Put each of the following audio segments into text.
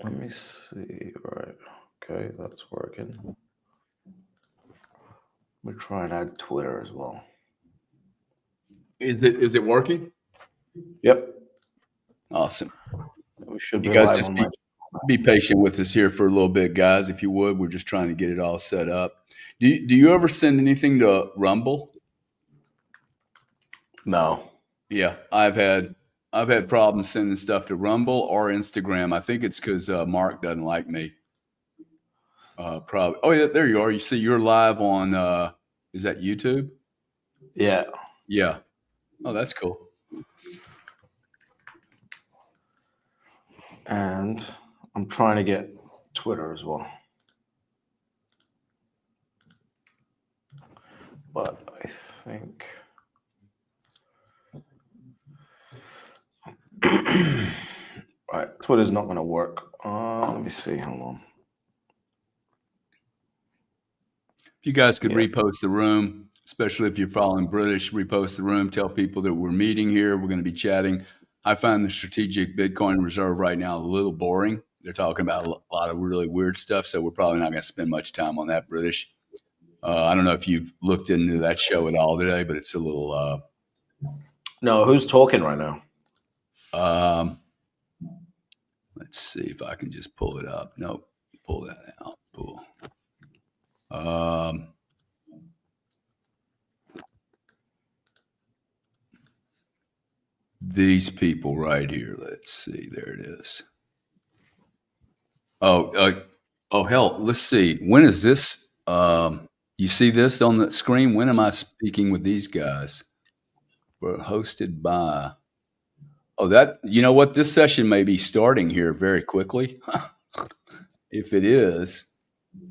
Let me see. Right. Okay, that's working. Let me try and add Twitter as well. Is it working? Yep. Awesome. We should You be guys live just on my. be patient with us here for a little bit, guys, if you would. We're just trying to get it all set up. Do you ever send anything to Rumble? No. Yeah, I've had problems sending stuff to Rumble or Instagram. I think it's because Mark doesn't like me. Probably. Oh yeah, there you are. You see, you're live on. Is that YouTube? Yeah. Yeah. Oh, that's cool. And I'm trying to get Twitter as well. But I think. Right, Twitter's not going to work. Let me see. Hold on. If you guys could repost the room, especially if you're following British, repost the room, tell people that we're meeting here. We're going to be chatting. I find the strategic Bitcoin reserve right now a little boring. They're talking about a lot of really weird stuff, so we're probably not going to spend much time on that, British. I don't know if you've looked into that show at all today, but it's a little. No, who's talking right now? Let's see if I can just pull it up. Nope, pull that out. Pull. These people right here. Let's see. There it is. Oh, hell. Let's see. When is this? You see this on the screen? When am I speaking with these guys? We're hosted by. Oh, you know what? This session may be starting here very quickly. If it is,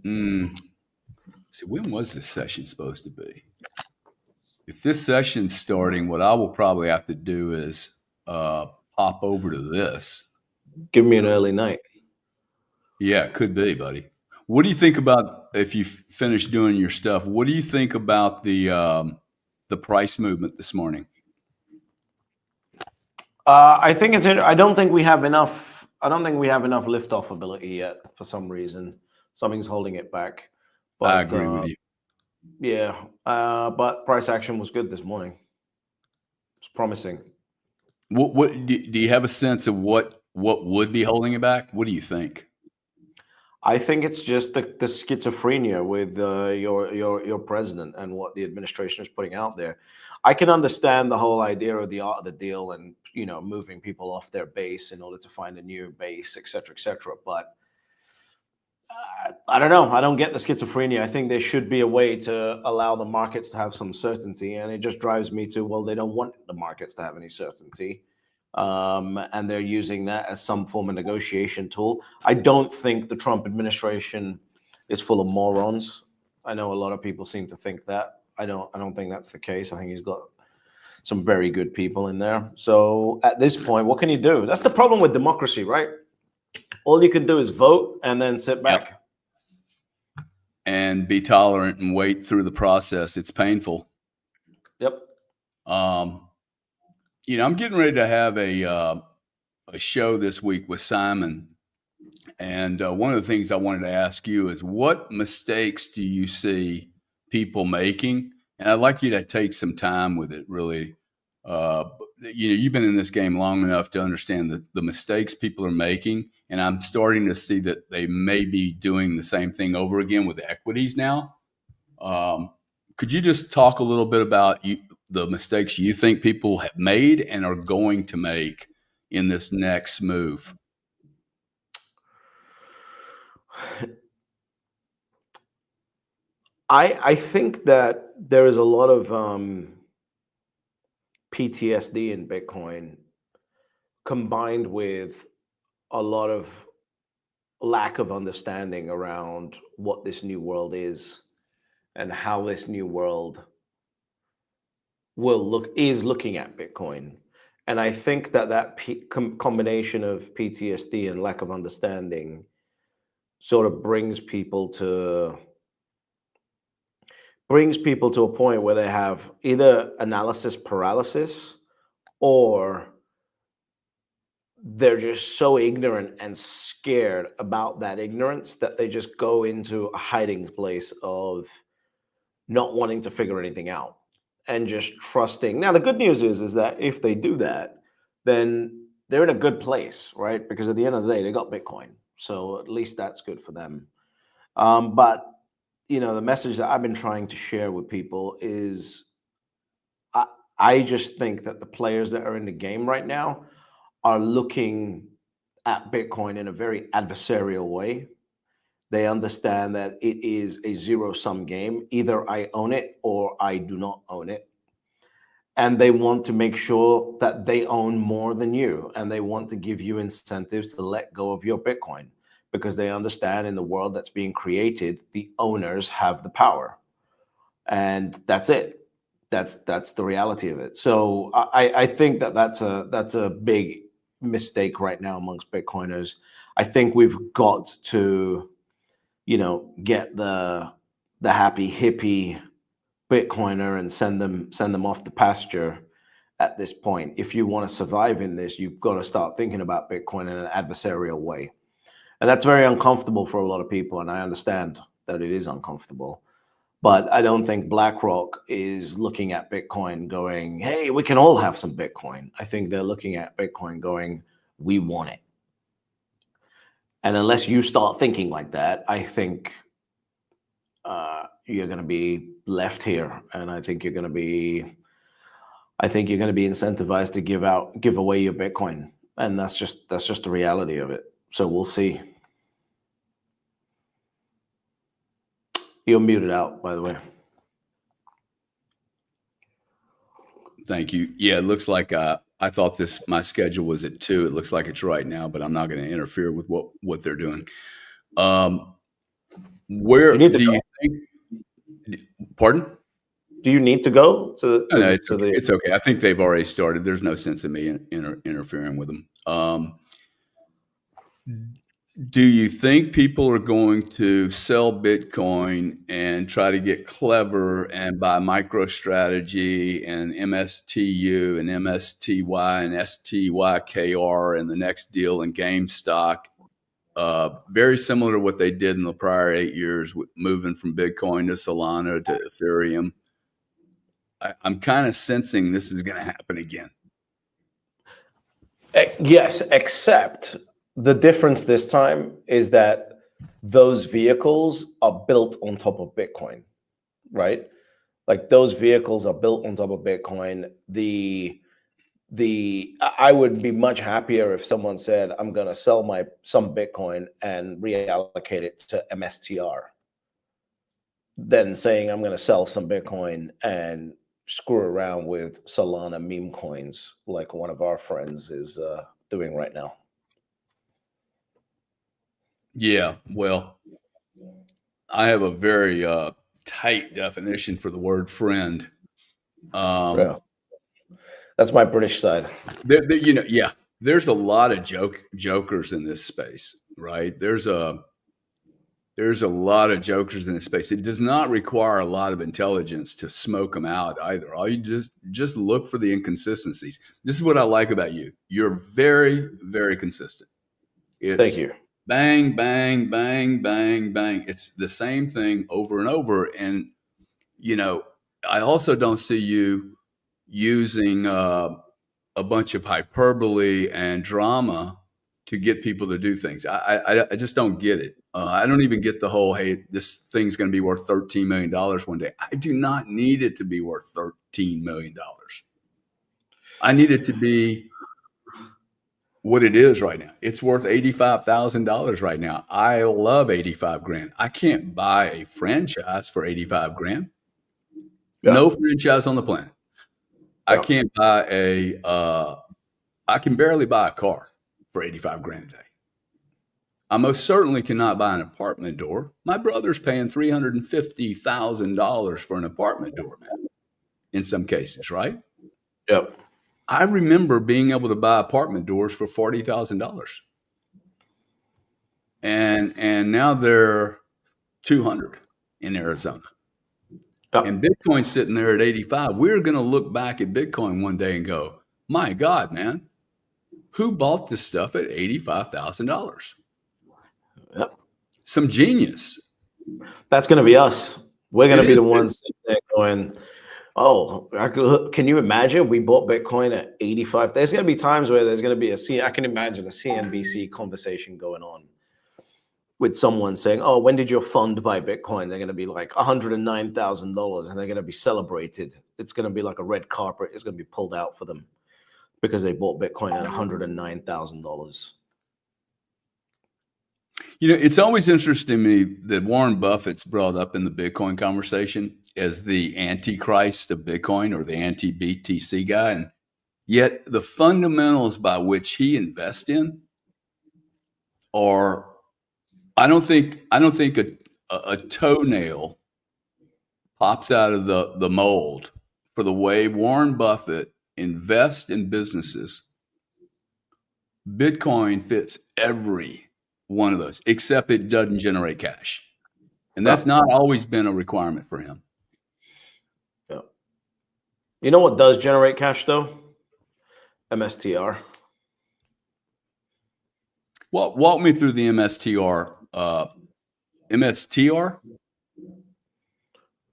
see, when was this session supposed to be? If this session's starting, what I will probably have to do is pop over to this. Give me an early night. Yeah, it could be, buddy. What do you think about if you finish doing your stuff? What do you think about the price movement this morning? I think it's. I don't think we have enough. I don't think we have enough liftoff ability yet. For some reason, something's holding it back. But, I agree with you. Yeah, but price action was good this morning. It's promising. What do you have a sense of what would be holding it back? What do you think? I think it's just the schizophrenia with your president and what the administration is putting out there. I can understand the whole idea of the art of the deal and moving people off their base in order to find a new base, et cetera, et cetera. But I don't know. I don't get the schizophrenia. I think there should be a way to allow the markets to have some certainty, and it just drives me to, well, they don't want the markets to have any certainty. And they're using that as some form of negotiation tool. I don't think the Trump administration is full of morons. I know a lot of people seem to think that. I don't think that's the case. I think he's got some very good people in there. So at this point, what can you do? That's the problem with democracy, right? All you can do is vote and then sit back. Yep. And be tolerant and wait through the process. It's painful. Yep. I'm getting ready to have a show this week with Simon, and one of the things I wanted to ask you is, what mistakes do you see people making? And I'd like you to take some time with it, really. You've been in this game long enough to understand the mistakes people are making, and I'm starting to see that they may be doing the same thing over again with equities now. Could you just talk a little bit about the mistakes you think people have made and are going to make in this next move? I think that there is a lot of PTSD in Bitcoin combined with a lot of lack of understanding around what this new world is and how this new world is looking at Bitcoin. And I think that combination of PTSD and lack of understanding sort of brings people to a point where they have either analysis paralysis or they're just so ignorant and scared about that ignorance that they just go into a hiding place of not wanting to figure anything out and just trusting. Now, the good news is that if they do that, then they're in a good place, right? Because at the end of the day, they got Bitcoin. So at least that's good for them. But the message that I've been trying to share with people is I, I just think that the players that are in the game right now are looking at Bitcoin in a very adversarial way. They understand that it is a zero sum game. Either I own it or I do not own it. And they want to make sure that they own more than you. And they want to give you incentives to let go of your Bitcoin because they understand in the world that's being created, the owners have the power. And that's it. That's the reality of it. So I think that that's a big mistake right now amongst Bitcoiners. I think we've got to get the happy hippie Bitcoiner and send them off the pasture at this point. If you want to survive in this, you've got to start thinking about Bitcoin in an adversarial way. And that's very uncomfortable for a lot of people. And I understand that it is uncomfortable. But I don't think BlackRock is looking at Bitcoin going, hey, we can all have some Bitcoin. I think they're looking at Bitcoin going, we want it. And unless you start thinking like that, I think you're going to be left here, and I think you're going to be incentivized to give away your Bitcoin, and that's just the reality of it. So we'll see. You're muted out, by the way. Thank you. Yeah, it looks like I thought my schedule was at 2. It looks like it's right now, but I'm not going to interfere with what they're doing. Where do you think? Pardon? Do you need to go to No, it's okay. It's okay. I think they've already started. There's no sense in me interfering with them. Do you think people are going to sell Bitcoin and try to get clever and buy MicroStrategy and MSTU and MSTY and STYKR and the next deal in GameStop? Very similar to what they did in the prior 8 years, moving from Bitcoin to Solana to Ethereum. I'm kind of sensing this is going to happen again. Yes, except the difference this time is that those vehicles are built on top of Bitcoin, right? Like those vehicles are built on top of Bitcoin. I would be much happier if someone said, I'm going to sell some Bitcoin and reallocate it to MSTR than saying I'm going to sell some Bitcoin and screw around with Solana meme coins like one of our friends is doing right now. Yeah, well, I have a very tight definition for the word friend. Yeah. That's my British side. There's a lot of jokers in this space, right? There's a lot of jokers in this space. It does not require a lot of intelligence to smoke them out either. All you just look for the inconsistencies. This is what I like about you. You're very, very consistent. Thank you. Bang, bang, bang, bang, bang. It's the same thing over and over. And, I also don't see you using a bunch of hyperbole and drama to get people to do things. I just don't get it. I don't even get the whole, hey, this thing's going to be worth $13 million one day. I do not need it to be worth $13 million. I need it to be what it is right now. It's worth $85,000 right now. I love 85 grand. I can't buy a franchise for 85 grand. Yeah. No franchise on the planet. Yeah. I can't buy I can barely buy a car for 85 grand a day. I most certainly cannot buy an apartment door. My brother's paying $350,000 for an apartment door, man, in some cases, right? Yep. I remember being able to buy apartment doors for $40,000. And now they're 200 in Arizona. Yep. And Bitcoin's sitting there at 85. We're going to look back at Bitcoin one day and go, my God, man, Who bought this stuff at $85,000? Yep. Some genius. That's going to be us. We're going It to be is. the ones sitting there going, oh, can you imagine? We bought Bitcoin at 85. There's going to be times where there's going to be I can imagine a CNBC conversation going on with someone saying, oh, when did your fund buy Bitcoin? They're going to be like $109,000 and they're going to be celebrated. It's going to be like a red carpet. It's going to be pulled out for them because they bought Bitcoin at $109,000. It's always interesting to me that Warren Buffett's brought up in the Bitcoin conversation as the antichrist of Bitcoin or the anti-BTC guy. And yet the fundamentals by which he invests in are, I don't think a toenail pops out of the mold for the way Warren Buffett invests in businesses. Bitcoin fits every one of those, except it doesn't generate cash. And that's not always been a requirement for him. Yeah. You know what does generate cash though? MSTR. Well, walk me through the MSTR.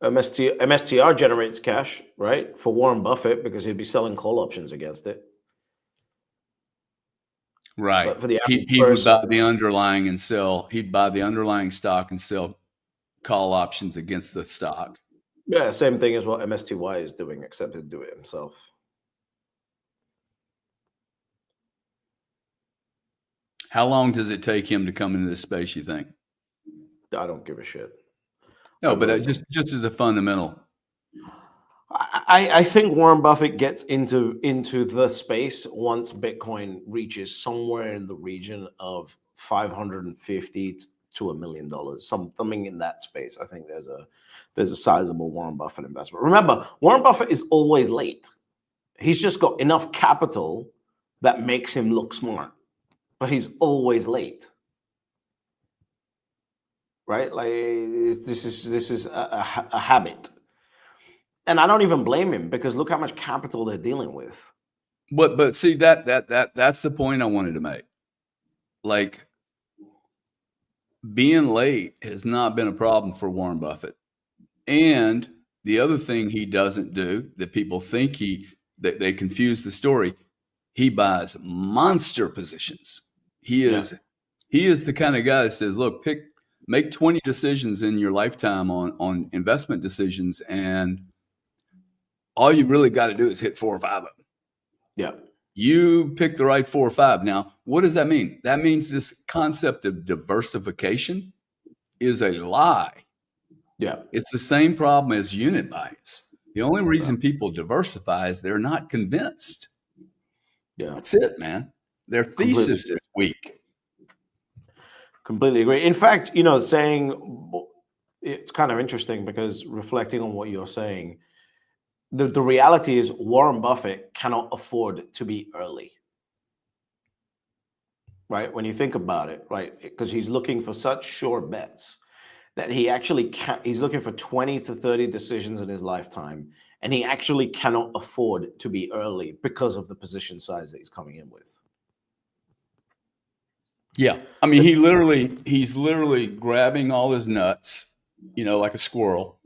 MSTR generates cash, right? For Warren Buffett, because he'd be selling call options against it. Right. But for the he would buy the underlying and sell. He'd buy the underlying stock and sell call options against the stock. Yeah, same thing as what MSTY is doing, except he'd do it himself. How long does it take him to come into this space, you think? I don't give a shit. No, but just as a fundamental. I think Warren Buffett gets into the space once Bitcoin reaches somewhere in the region of $550 to $1 million, something in that space. I think there's a sizable Warren Buffett investment. Remember, Warren Buffett is always late. He's just got enough capital that makes him look smart, but he's always late. Right? Like this is a habit. And I don't even blame him because look how much capital they're dealing with. But see that's the point I wanted to make. Like being late has not been a problem for Warren Buffett. And the other thing he doesn't do that people think that they confuse the story, he buys monster positions. He is the kind of guy that says, look, make 20 decisions in your lifetime on investment decisions, and all you really got to do is hit 4 or 5 of them. Yeah. You pick the right 4 or 5. Now, what does that mean? That means this concept of diversification is a lie. Yeah. It's the same problem as unit bias. The only reason people diversify is they're not convinced. Yeah. That's it, man. Their thesis is weak. Completely agree. In fact, saying it's kind of interesting because reflecting on what you're saying, the reality is Warren Buffett cannot afford to be early. Right? When you think about it, right? Because he's looking for such sure bets that he actually he's looking for 20 to 30 decisions in his lifetime, and he actually cannot afford to be early because of the position size that he's coming in with. Yeah. I mean, he's literally grabbing all his nuts, like a squirrel.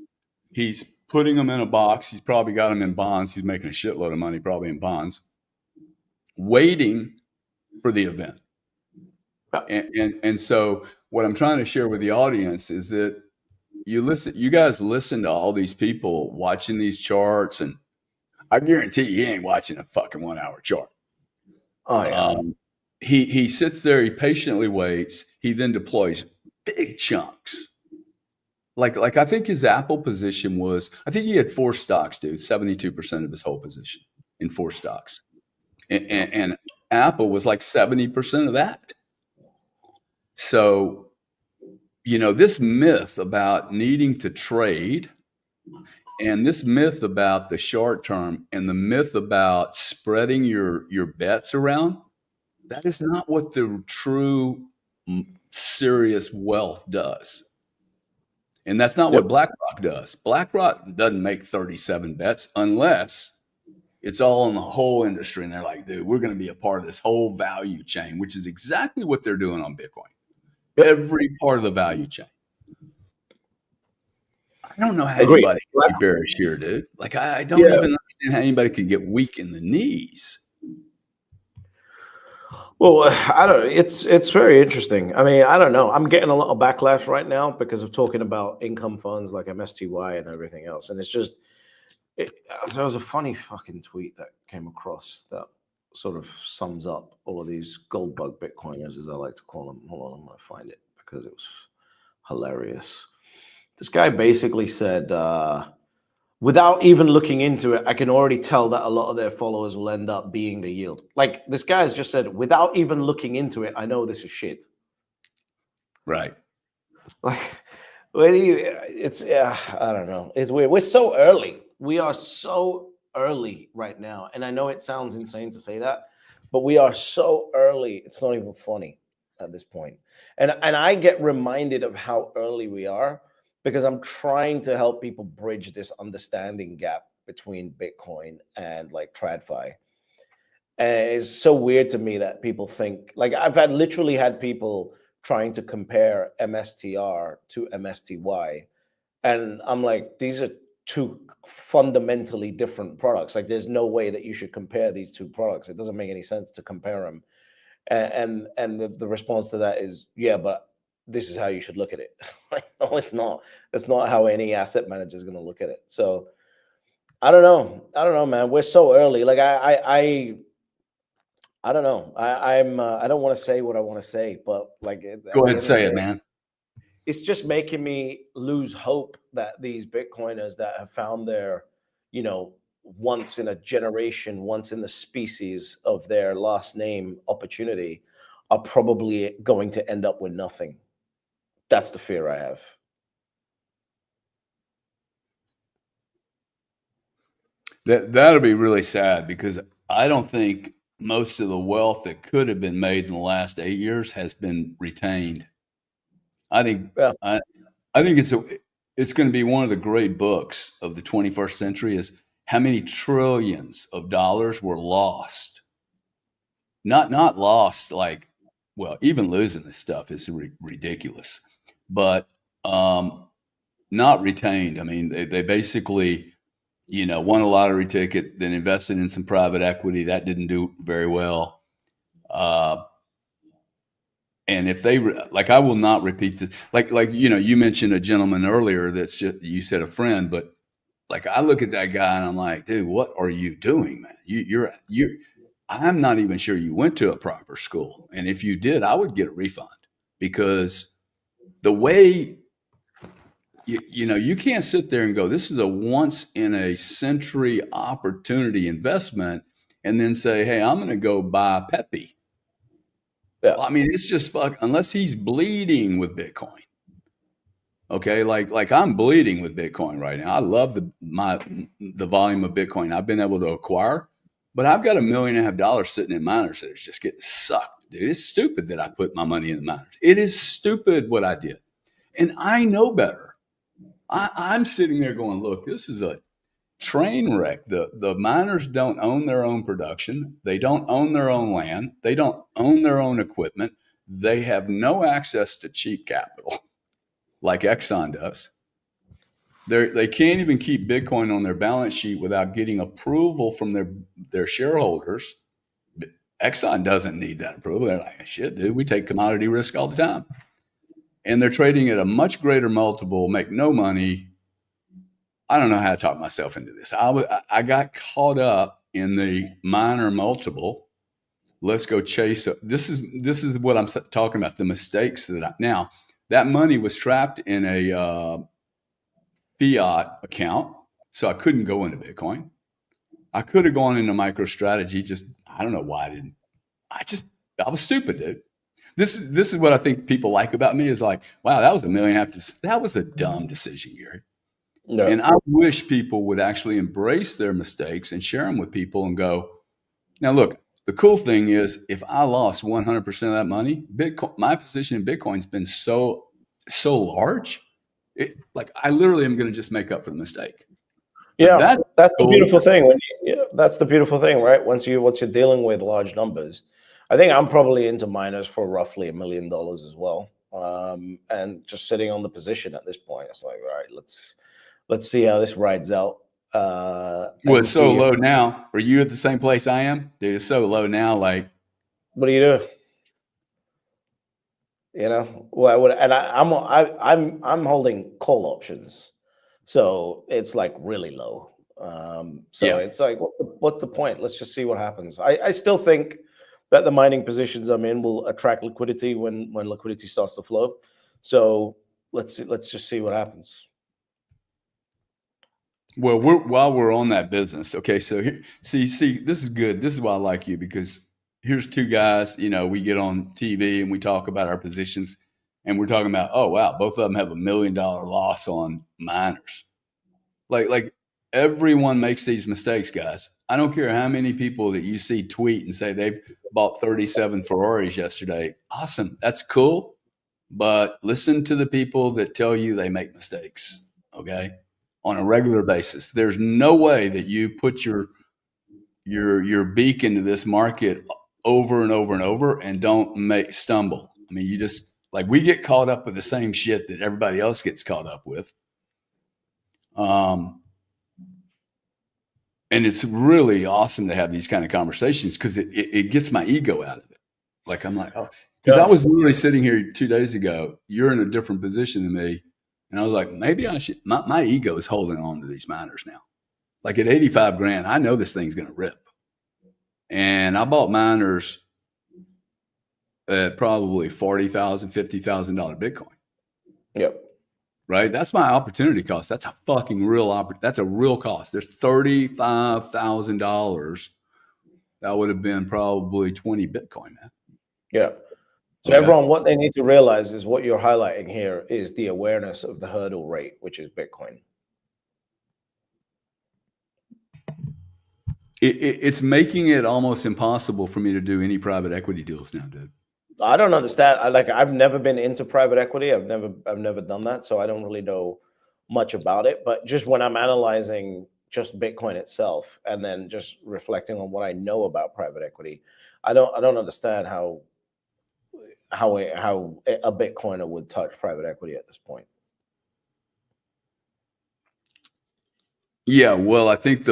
He's putting them in a box. He's probably got them in bonds. He's making a shitload of money probably in bonds, waiting for the event. And so what I'm trying to share with the audience is that you guys listen to all these people watching these charts, and I guarantee you ain't watching a fucking 1 hour chart. Oh, yeah. He sits there, he patiently waits, he then deploys big chunks. Like I think his Apple position was, I think he had 4 stocks, dude, 72% of his whole position in 4 stocks. And Apple was like 70% of that. So, this myth about needing to trade, and this myth about the short term, and the myth about spreading your bets around, that is not what the true serious wealth does. And that's not what BlackRock does. BlackRock doesn't make 37 bets unless It's all in the whole industry. And they're like, dude, we're going to be a part of this whole value chain, which is exactly what they're doing on Bitcoin. Yep. Every part of the value chain. I don't know how Agreed. anybody can be bearish here, dude. Like, I don't Yeah. even understand how anybody can get weak in the knees. Well, I don't. It's very interesting. I mean, I don't know. I'm getting a lot of backlash right now because of talking about income funds like MSTY and everything else, and it's just. There was a funny fucking tweet that came across that sort of sums up all of these gold bug Bitcoiners, as I like to call them. Hold on, I'm gonna find it because it was hilarious. This guy basically said, without even looking into it, I can already tell that a lot of their followers will end up being the yield. Like this guy has just said, without even looking into it, I know this is shit. Right. Like, where do you? It's I don't know. It's weird. We're so early. We are so early right now, and I know it sounds insane to say that, but we are so early. It's not even funny at this point. And I get reminded of how early we are because I'm trying to help people bridge this understanding gap between Bitcoin and like TradFi. And it's so weird to me that people think like I've literally had people trying to compare MSTR to MSTY. And I'm like, these are two fundamentally different products. Like there's no way that you should compare these two products. It doesn't make any sense to compare them. And the response to that is, yeah, but this is how you should look at it. Like, no, it's not. That's not how any asset manager is going to look at it. So I don't know. I don't know, man. We're so early. Like I don't know. I don't want to say what I want to say, but like at Go the ahead and end of the say it, day, man. it's just making me lose hope that these Bitcoiners that have found their, once in a generation, once in the species of their last name opportunity are probably going to end up with nothing. That's the fear I have. That'll be really sad because I don't think most of the wealth that could have been made in the last 8 years has been retained. I think Yeah. I think it's going to be one of the great books of the 21st century is how many trillions of dollars were lost. Not lost like, well, even losing this stuff is ridiculous, but not retained. I mean, they basically, won a lottery ticket, then invested in some private equity that didn't do very well. And if they like, I will not repeat this. Like you mentioned a gentleman earlier that's just, you said a friend, but like I look at that guy and I'm like, dude, what are you doing, man? You're I'm not even sure you went to a proper school, and if you did, I would get a refund because the way you can't sit there and go, this is a once in a century opportunity investment, and then say, hey, I'm going to go buy Pepe. Yeah. Well, I mean, it's just unless he's bleeding with Bitcoin. Okay, like I'm bleeding with Bitcoin right now. I love the volume of Bitcoin I've been able to acquire, but I've got $1.5 million sitting in miners that is just getting sucked. Dude, it's stupid that I put my money in the miners. It is stupid what I did, and I know better. I'm sitting there going, look, this is a train wreck. The miners don't own their own production. They don't own their own land. They don't own their own equipment. They have no access to cheap capital like Exxon does. They can't even keep Bitcoin on their balance sheet without getting approval from their shareholders. Exxon doesn't need that approval. They're like, shit, dude, we take commodity risk all the time. And they're trading at a much greater multiple, make no money. I don't know how to talk myself into this. I got caught up in the minor multiple. Let's go chase. This is what I'm talking about. The mistakes now that money was trapped in a fiat account, so I couldn't go into Bitcoin. I could have gone into MicroStrategy. Just I don't know why I didn't. I was stupid, dude. This is what I think people like about me is like, wow, that was $1.5 million. That was a dumb decision, Gary. No. And I wish people would actually embrace their mistakes and share them with people and go, now look, the cool thing is if I lost 100% of that money, Bitcoin, my position in Bitcoin's been so large. Like I literally am going to just make up for the mistake. But Yeah, that's the cool. beautiful thing. That's the beautiful thing, right? Once you're dealing with large numbers, I think I'm probably into miners for roughly $1 million as well. And just sitting on the position at this point, it's like, all right, let's see how this rides out. Well, And it's so see if, low now. Are you at the same place I am? Dude, it's so low now. Like, what do you do? You know, and I'm holding call options, so it's like really low. So yeah. it's like, what's the point? Let's just see what happens. I still think that the mining positions I'm in will attract liquidity when liquidity starts to flow. So let's just see what happens. Well, while we're on that business, okay. So here, see, this is good. This is why I like you, because here's two guys. You know, we get on TV and we talk about our positions, and we're talking about, oh wow, both of them have $1 million loss on miners. Like everyone makes these mistakes, guys. I don't care how many people that you see tweet and say they've bought 37 Ferraris yesterday. Awesome, that's cool. But listen to the people that tell you they make mistakes, okay, on a regular basis. There's no way that you put your beak into this market over and over and over and don't stumble. I mean, you just, like, we get caught up with the same shit that everybody else gets caught up with. And it's really awesome to have these kind of conversations, because it gets my ego out of it. Like, I'm like, oh, because I was literally sitting here 2 days ago. You're in a different position than me. And I was like, maybe I should, my ego is holding on to these miners now. Like at 85 grand, I know this thing's going to rip. And I bought miners at probably $40,000, $50,000 Bitcoin. Yep. Right? That's my opportunity cost. That's a fucking real that's a real cost. There's $35,000. That would have been probably 20 Bitcoin, man. Yeah. So Okay. everyone, what they need to realize is what you're highlighting here is the awareness of the hurdle rate, which is Bitcoin. It's making it almost impossible for me to do any private equity deals now, dude. I don't understand. I've never been into private equity. I've never done that, so I don't really know much about it. But just when I'm analyzing just Bitcoin itself, and then just reflecting on what I know about private equity, I don't understand how a Bitcoiner would touch private equity at this point. Yeah, well, I think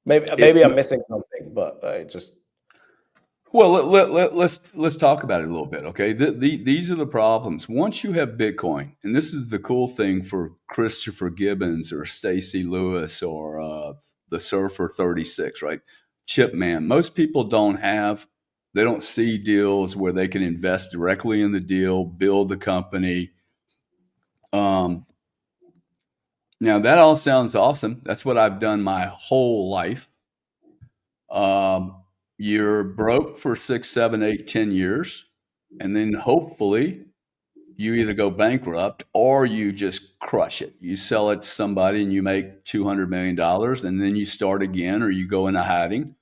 Maybe I'm missing something, but I just. Well, let's talk about it a little bit, okay? These are the problems. Once you have Bitcoin, and this is the cool thing for Christopher Gibbons or Stacy Lewis or the Surfer 36, right? Chip Man. Most people they don't see deals where they can invest directly in the deal, build the company. Now that all sounds awesome. That's what I've done my whole life. You're broke for 6, 7, 8, 10 years, and then hopefully you either go bankrupt or you just crush it. You sell it to somebody and you make $200 million, and then you start again, or you go into hiding.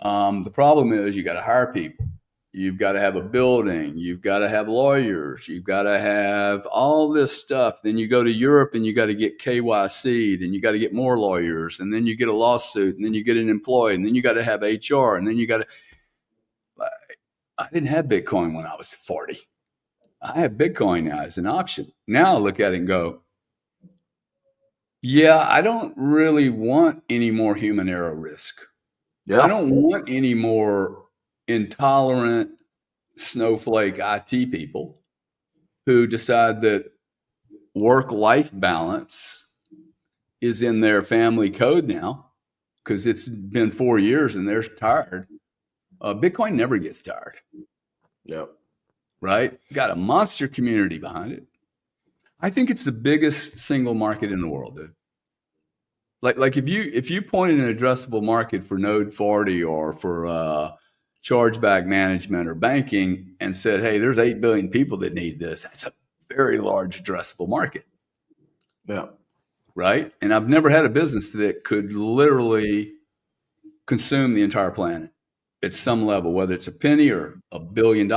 The problem is you got to hire people. You've got to have a building. You've got to have lawyers. You've got to have all this stuff. Then you go to Europe and you got to get KYC'd, and you got to get more lawyers. And then you get a lawsuit, and then you get an employee, and then you got to have HR. And then you got to. I didn't have Bitcoin when I was 40. I have Bitcoin now as an option. Now I look at it and go, yeah, I don't really want any more human error risk. Yeah. I don't want any more intolerant snowflake IT people who decide that work-life balance is in their family code now because it's been 4 years and they're tired. Bitcoin never gets tired. Yep. Right? Got a monster community behind it. I think it's the biggest single market in the world, dude. Like if you pointed an addressable market for Node 40 or for chargeback management or banking and said, hey, there's 8 billion people that need this, that's a very large addressable market. Yeah. Right? And I've never had a business that could literally consume the entire planet at some level, whether it's a penny or $1 billion.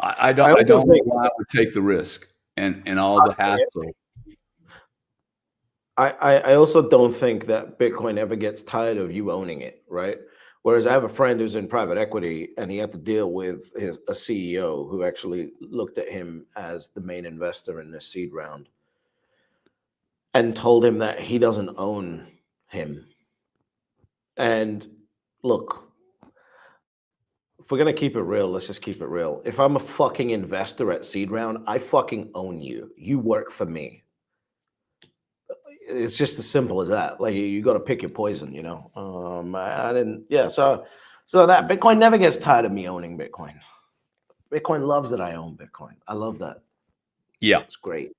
I don't know why I would take the risk. and all the hassle. I also don't think that Bitcoin ever gets tired of you owning it, right? Whereas I have a friend who's in private equity and he had to deal with a CEO who actually looked at him as the main investor in the seed round and told him that he doesn't own him. And look, if we're gonna keep it real, let's just keep it real. If I'm a fucking investor at seed round, I fucking own you. You work for me. It's just as simple as that. Like you got to pick your poison, you know. I didn't. Yeah. So that Bitcoin never gets tired of me owning Bitcoin. Bitcoin loves that I own Bitcoin. I love that. Yeah. It's great.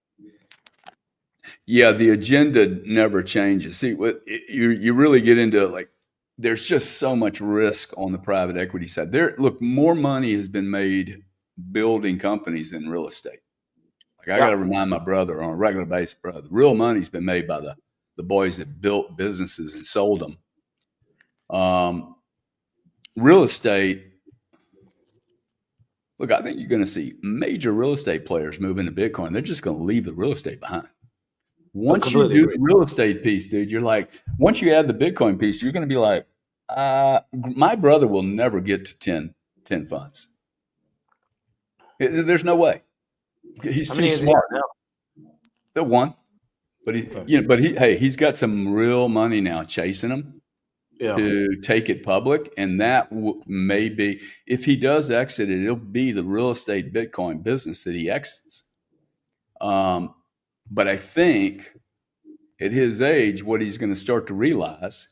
Yeah, the agenda never changes. See, what you really get into, like, there's just so much risk on the private equity side. Look, more money has been made building companies than real estate. Like, I got to remind my brother on a regular basis, brother, real money's been made by the boys that built businesses and sold them. Real estate. Look, I think you're going to see major real estate players move into Bitcoin. They're just going to leave the real estate behind. Once you do the real estate piece, dude, you're like, once you add the Bitcoin piece, you're going to be like, my brother will never get to 10 funds. There's no way. He's too smart. The one, but he's got some real money now chasing him to take it public, and that may be, if he does exit it, it'll be the real estate Bitcoin business that he exits. But I think at his age, what he's going to start to realize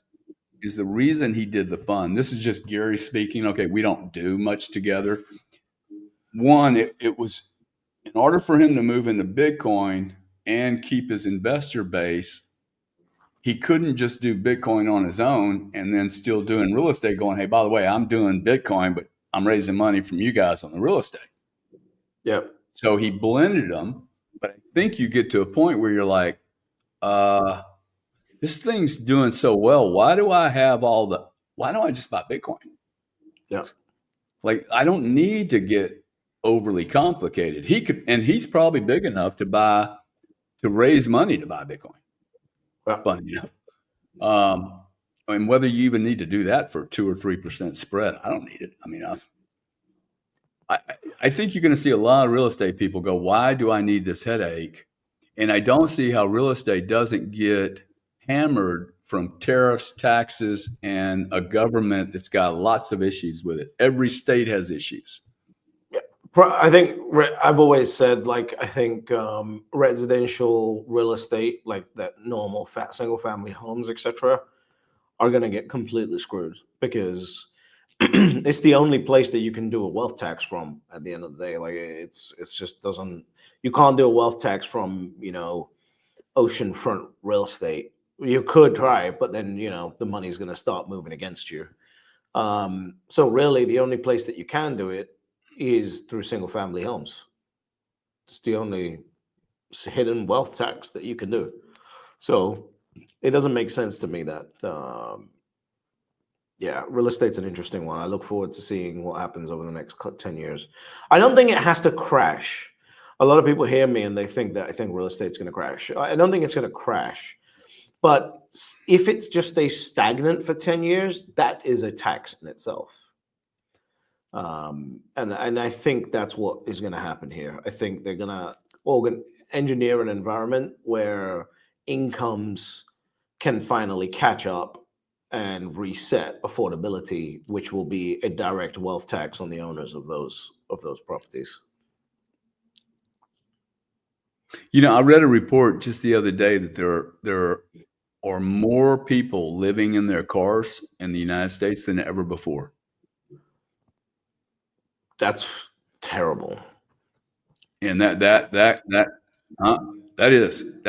is the reason he did the fund. This is just Gary speaking. Okay, we don't do much together. One, it was in order for him to move into Bitcoin and keep his investor base, he couldn't just do Bitcoin on his own and then still doing real estate going, hey, by the way, I'm doing Bitcoin, but I'm raising money from you guys on the real estate. Yep. So he blended them. But I think you get to a point where you're like, this thing's doing so well. Why don't I just buy Bitcoin? Yeah. Like, I don't need to get overly complicated. He's probably big enough to raise money to buy Bitcoin. Yeah. Funny enough. And whether you even need to do that for 2 or 3% spread, I don't need it. I mean, I think you're going to see a lot of real estate people go, why do I need this headache? And I don't see how real estate doesn't get hammered from tariffs, taxes, and a government that's got lots of issues with it. Every state has issues. I think I've always said, like, I think residential real estate, like that normal single family homes, etc., are going to get completely screwed because it's the only place that you can do a wealth tax from at the end of the day. Like it's just doesn't, you can't do a wealth tax from, oceanfront real estate. You could try, but then, the money's going to start moving against you. So really the only place that you can do it is through single family homes. It's the only hidden wealth tax that you can do. So it doesn't make sense to me that, real estate's an interesting one. I look forward to seeing what happens over the next 10 years. I don't think it has to crash. A lot of people hear me and they think that I think real estate's going to crash. I don't think it's going to crash. But if it's just stays stagnant for 10 years, that is a tax in itself. And I think that's what is going to happen here. I think they're going to engineer an environment where incomes can finally catch up and reset affordability, which will be a direct wealth tax on the owners of those properties. I read a report just the other day that there are more people living in their cars in the United States than ever before. That's terrible. And that's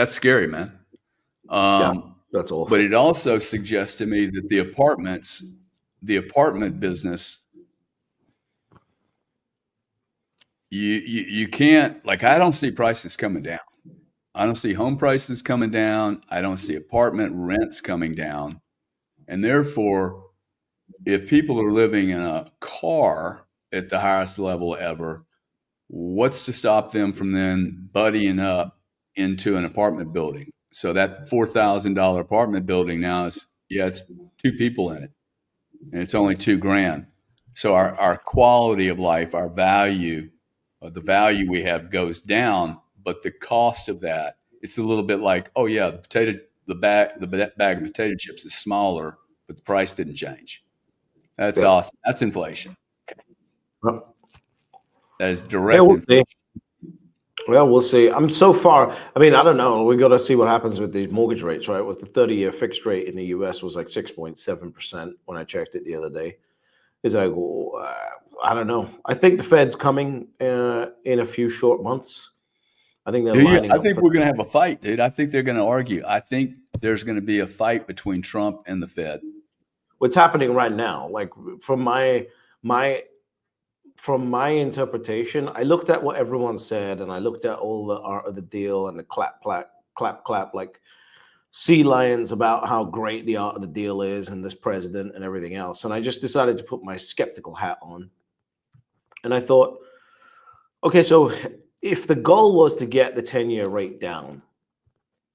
scary, man. That's awful. But it also suggests to me that the apartment business, you can't, like, I don't see prices coming down. I don't see home prices coming down. I don't see apartment rents coming down. And therefore, if people are living in a car at the highest level ever, what's to stop them from then buddying up into an apartment building? So that $4,000 apartment building now is, it's two people in it, and it's only $2,000. So our quality of life, our value, the value we have goes down, but the cost of that, it's a little bit like, oh yeah, the bag of potato chips is smaller, but the price didn't change. That's Yeah. awesome. That's inflation. Well, That is yeah, direct we'll see. inflation. Well, we'll see. I'm so far. I mean, I don't know. We got to see what happens with these mortgage rates, right? Was the 30-year fixed rate in the U.S. was like 6.7% when I checked it the other day. It's like, I don't know. I think the Fed's coming in a few short months. I think they're Do you? lining I up think for we're going to have a fight, dude. I think they're going to argue. I think there's going to be a fight between Trump and the Fed. what's happening right now. Like my from my interpretation, I looked at what everyone said, and I looked at all the art of the deal and the clap, clap, clap, clap, like sea lions about how great the art of the deal is and this president and everything else. And I just decided to put my skeptical hat on. And I thought, okay, so if the goal was to get the 10-year rate down,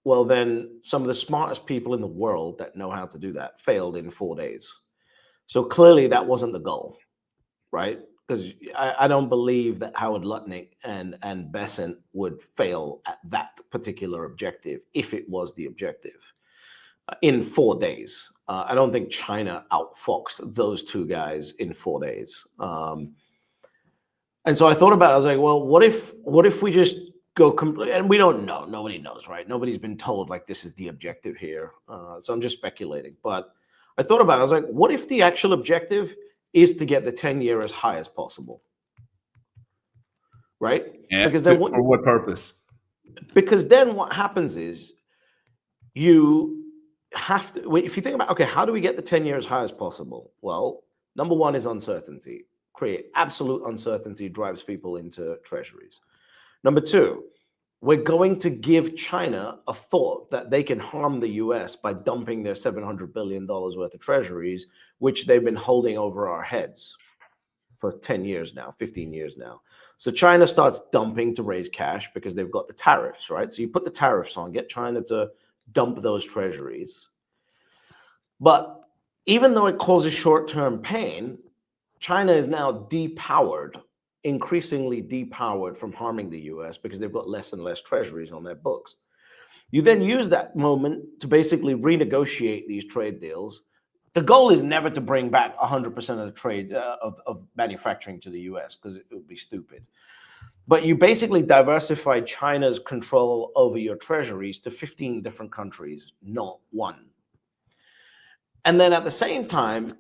well, then some of the smartest people in the world that know how to do that failed in 4 days. So clearly that wasn't the goal, right? Because I don't believe that Howard Lutnick and Besant would fail at that particular objective if it was the objective in 4 days. I don't think China outfoxed those two guys in 4 days. And so I thought about it. I was like, well, what if we just go complete? And we don't know. Nobody knows, right? Nobody's been told like this is the objective here. So I'm just speculating. But I thought about it. I was like, what if the actual objective is to get the 10-year as high as possible, right? And Because then for what purpose? what happens is you have to, if you think about, okay, how do we get the 10-year as high as possible? Well, number one is uncertainty. Create absolute uncertainty drives people into treasuries. Number two, we're going to give China a thought that they can harm the US by dumping their $700 billion worth of treasuries, which they've been holding over our heads for 10 years now, 15 years now. So China starts dumping to raise cash because they've got the tariffs, right? So you put the tariffs on, get China to dump those treasuries. But even though it causes short-term pain, China is now depowered, increasingly depowered from harming the US because they've got less and less treasuries on their books. You then use that moment to basically renegotiate these trade deals. The goal is never to bring back 100% of the trade of manufacturing to the US because it would be stupid. But you basically diversify China's control over your treasuries to 15 different countries, not one. And then at the same time,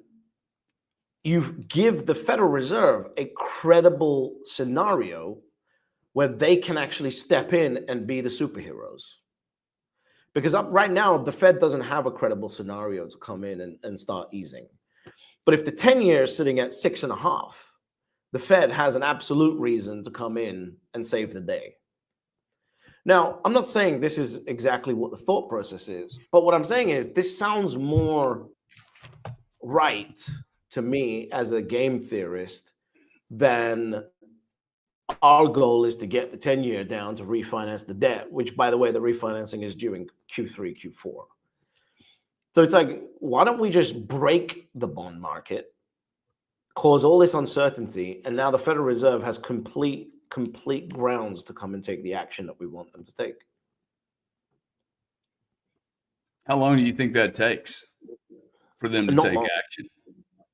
you give the Federal Reserve a credible scenario where they can actually step in and be the superheroes. Because right now, the Fed doesn't have a credible scenario to come in and start easing. But if the 10-year is sitting at 6.5, the Fed has an absolute reason to come in and save the day. Now, I'm not saying this is exactly what the thought process is, but what I'm saying is this sounds more right to me as a game theorist than our goal is to get the 10-year down to refinance the debt, which, by the way, the refinancing is due in Q3, Q4. So it's like, why don't we just break the bond market, cause all this uncertainty, and now the Federal Reserve has complete grounds to come and take the action that we want them to take. How long do you think that takes for them to Not take long. action?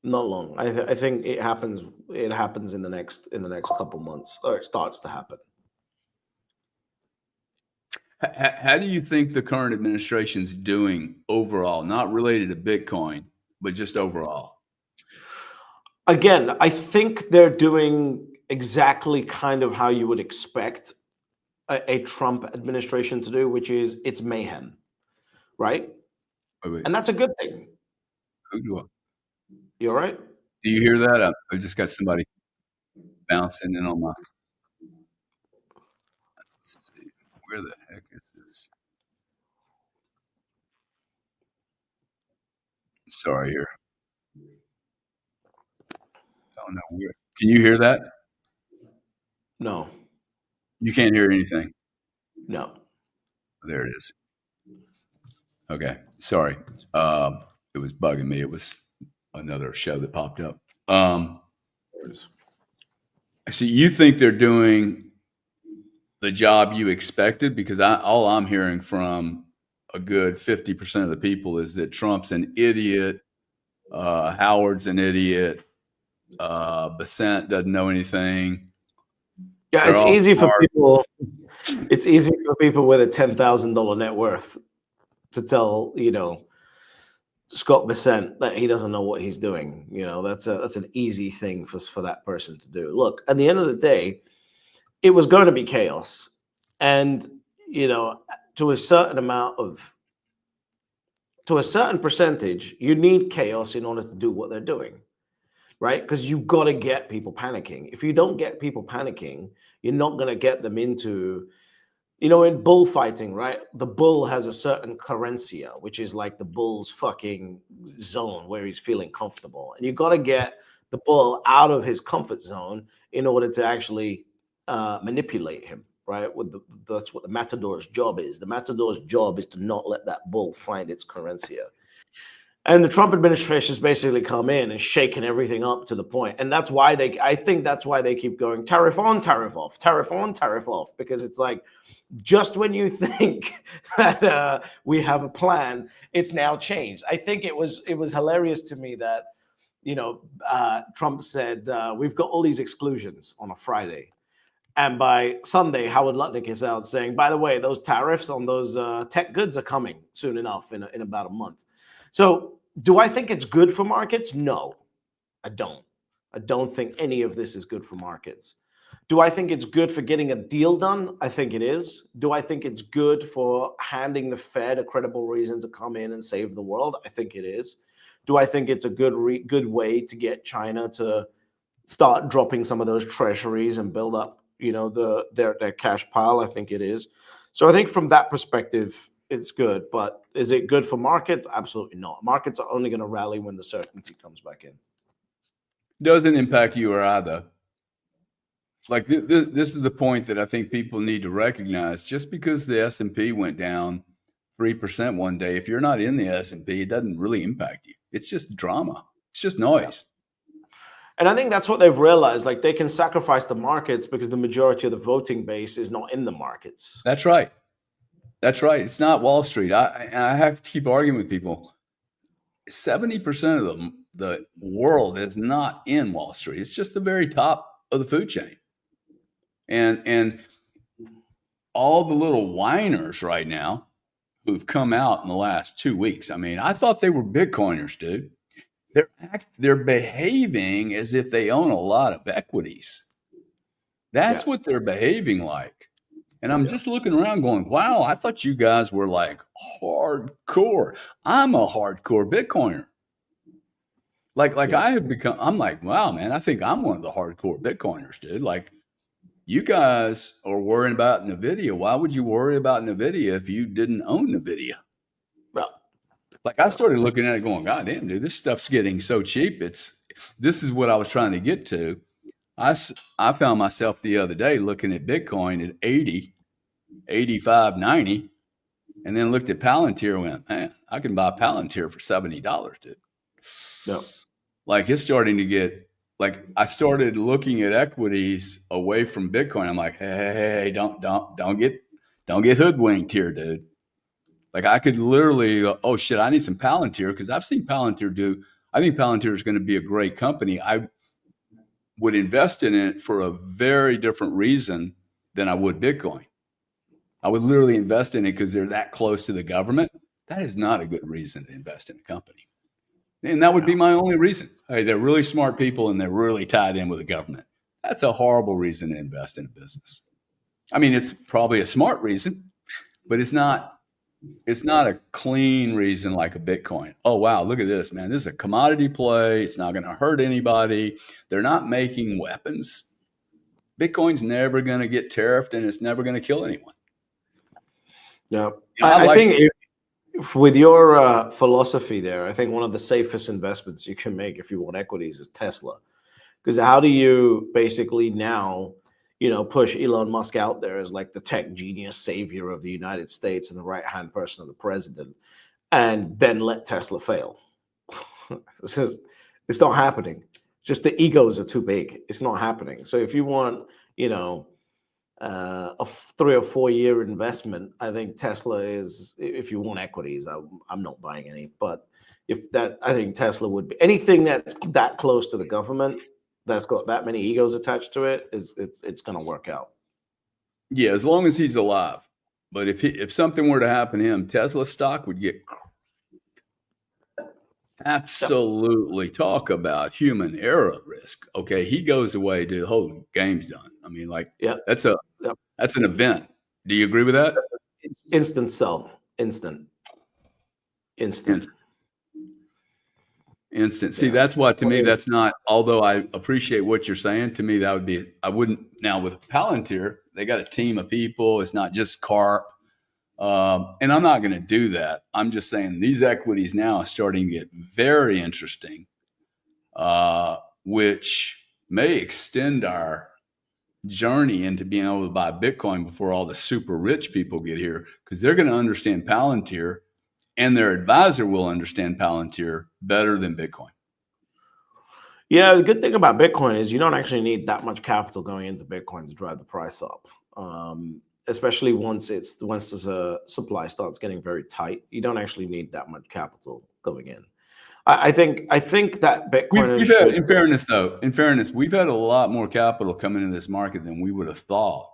Not long. I think it happens. It happens in the next couple months, or it starts to happen. How do you think the current administration's doing overall, not related to Bitcoin, but just overall? Again, I think they're doing exactly kind of how you would expect a Trump administration to do, which is it's mayhem, right? Wait. And that's a good thing. Do You all right? you hear that? I just got somebody bouncing in on my. Let's see, where the heck is this? Sorry here. Oh no, where? Can you hear that? No, You can't hear anything. no. There it is. Okay, sorry. It was bugging me. It was another show that popped up. So you think they're doing the job you expected? Because all I'm hearing from a good 50% of the people is that Trump's an idiot, Howard's an idiot, Bassett doesn't know anything. Yeah, They're it's all easy for smart. people. It's easy for people with a $10,000 net worth to tell, Scott Bessent that he doesn't know what he's doing. That's an easy thing for that person to do. Look, at the end of the day, it was going to be chaos, and to a certain percentage, you need chaos in order to do what they're doing, right? Because you've got to get people panicking. If you don't get people panicking, you're not going to get them into, in bullfighting, right? The bull has a certain carencia, which is like the bull's fucking zone where he's feeling comfortable. And you got to get the bull out of his comfort zone in order to actually manipulate him, right? That's what the matador's job is. The matador's job is to not let that bull find its carencia. And the Trump administration has basically come in and shaken everything up to the point. And that's why I think that's why they keep going tariff on, tariff off, tariff on, tariff off, because it's like, just when you think that we have a plan, it's now changed. I think it was hilarious to me that, Trump said, we've got all these exclusions on a Friday. And by Sunday, Howard Lutnick is out saying, by the way, those tariffs on those tech goods are coming soon enough in about a month. So do I think it's good for markets? No, I don't. I don't think any of this is good for markets. Do I think it's good for getting a deal done? I think it is. Do I think it's good for handing the Fed a credible reason to come in and save the world? I think it is. Do I think it's a good way to get China to start dropping some of those treasuries and build up, their cash pile? I think it is. So I think from that perspective, it's good. But is it good for markets? Absolutely not. Markets are only going to rally when the certainty comes back in. Doesn't impact you or I, though. Like this is the point that I think people need to recognize. Just because the S&P went down 3% one day, if you're not in the S&P, it doesn't really impact you. It's just drama. It's just noise. And I think that's what they've realized. Like, they can sacrifice the markets because the majority of the voting base is not in the markets. That's right. That's right. It's not Wall Street. I have to keep arguing with people. 70% of the world is not in Wall Street. It's just the very top of the food chain. And all the little whiners right now who've come out in the last 2 weeks. I mean, I thought they were Bitcoiners, dude. They're behaving as if they own a lot of equities. That's what they're behaving like. And I'm just looking around going, wow, I thought you guys were like hardcore. I'm a hardcore Bitcoiner. Like I have become, I'm like, wow, man, I think I'm one of the hardcore Bitcoiners, dude. Like, you guys are worrying about NVIDIA. Why would you worry about NVIDIA if you didn't own NVIDIA? Well, like, I started looking at it going, God damn, dude, this stuff's getting so cheap. This is what I was trying to get to. I found myself the other day looking at Bitcoin at 80, 85, 90, and then looked at Palantir and went, man, I can buy Palantir for $70, dude. no. Like, it's starting to get, like, I started looking at equities away from Bitcoin. I'm like, hey, don't get hoodwinked here, dude. Like, I could literally, oh shit, I need some Palantir, because I've seen Palantir do. I think Palantir is going to be a great company. I would invest in it for a very different reason than I would Bitcoin. I would literally invest in it because they're that close to the government. That is not a good reason to invest in a company. And that would be my only reason. Hey, they're really smart people and they're really tied in with the government. That's a horrible reason to invest in a business. I mean, it's probably a smart reason, but it's not a clean reason like a Bitcoin. Oh, wow, look at this, man. This is a commodity play. It's not going to hurt anybody. They're not making weapons. Bitcoin's never going to get tariffed and it's never going to kill anyone. Yeah. I think with your philosophy there, I think one of the safest investments you can make if you want equities is Tesla. Because how do you basically now, push Elon Musk out there as like the tech genius savior of the United States and the right-hand person of the president, and then let Tesla fail. It's not happening. Just the egos are too big. It's not happening. So if you want, a 3 or 4 year investment, I think Tesla is. If you want equities, I'm not buying any. But I think Tesla would be anything that's that close to the government, that's got that many egos attached to it, it's going to work out. Yeah, as long as he's alive. But if something were to happen to him, Tesla stock would get absolutely. Talk about human error risk. Okay, he goes away, the whole game's done. I mean, like Yeah, that's an event. Do you agree with that? instant sell, instant. Instant. See, that's why to me that's not. Although I appreciate what you're saying, to me that would be. I wouldn't now with Palantir. They got a team of people. It's not just Carp. And I'm not going to do that. I'm just saying these equities now are starting to get very interesting, which may extend our journey into being able to buy Bitcoin before all the super rich people get here, because they're going to understand Palantir and their advisor will understand Palantir better than Bitcoin. Yeah, the good thing about Bitcoin is you don't actually need that much capital going into Bitcoin to drive the price up. Especially once the supply starts getting very tight, you don't actually need that much capital going in. I think that Bitcoin. We've had, in fairness, we've had a lot more capital coming into this market than we would have thought,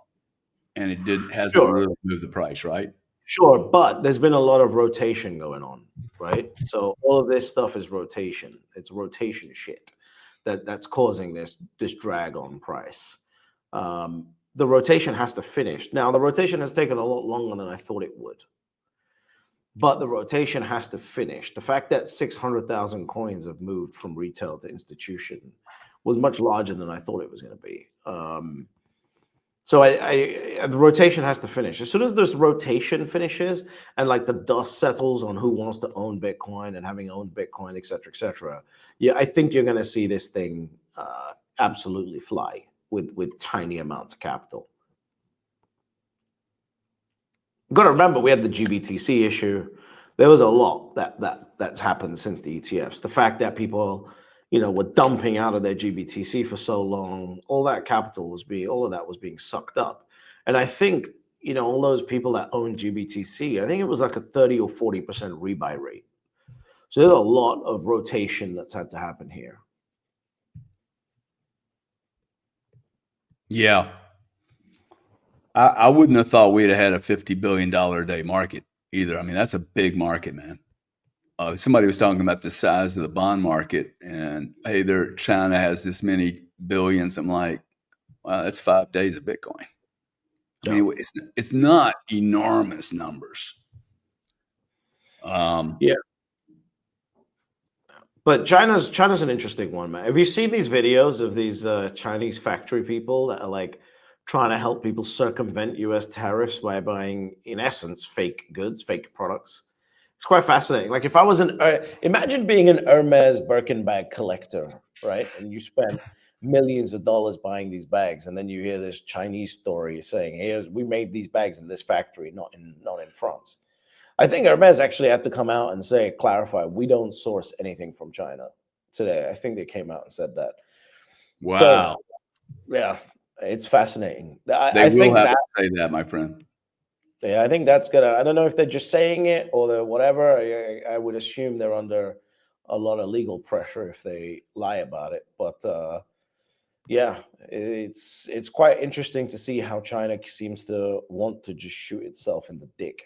and it hasn't really moved the price, right? Sure, but there's been a lot of rotation going on, right? So all of this stuff is rotation. It's rotation shit that's causing this drag on price. The rotation has to finish. Now, the rotation has taken a lot longer than I thought it would, but the rotation has to finish. The fact that 600,000 coins have moved from retail to institution was much larger than I thought it was going to be. So the rotation has to finish. As soon as this rotation finishes and like the dust settles on who wants to own Bitcoin and having owned Bitcoin, et cetera, yeah, I think you're going to see this thing absolutely fly with tiny amounts of capital. You've got to remember, we had the GBTC issue. There was a lot that's happened since the ETFs. The fact that people, were dumping out of their GBTC for so long, all that capital all of that was being sucked up. And I think, all those people that own GBTC, I think it was like a 30 or 40% rebuy rate. So there's a lot of rotation that's had to happen here. Yeah. I wouldn't have thought we'd have had a $50 billion a day market either. I mean, that's a big market, man. Somebody was talking about the size of the bond market and, hey, China has this many billions. I'm like, wow, that's 5 days of Bitcoin. I mean, it's not enormous numbers. Yeah. But China's an interesting one, man. Have you seen these videos of these Chinese factory people that are like trying to help people circumvent US tariffs by buying, in essence, fake goods, fake products? It's quite fascinating. Like if I was imagine being an Hermes Birkin bag collector, right? And you spent millions of dollars buying these bags, and then you hear this Chinese story saying, "Here, we made these bags in this factory, not in France." I think Hermes actually had to come out and clarify, we don't source anything from China today. I think they came out and said that. Wow. So, yeah, it's fascinating. They will have to say that, my friend. Yeah, I think that's I don't know if they're just saying it or they're whatever. I would assume they're under a lot of legal pressure if they lie about it. But yeah, it's quite interesting to see how China seems to want to just shoot itself in the dick.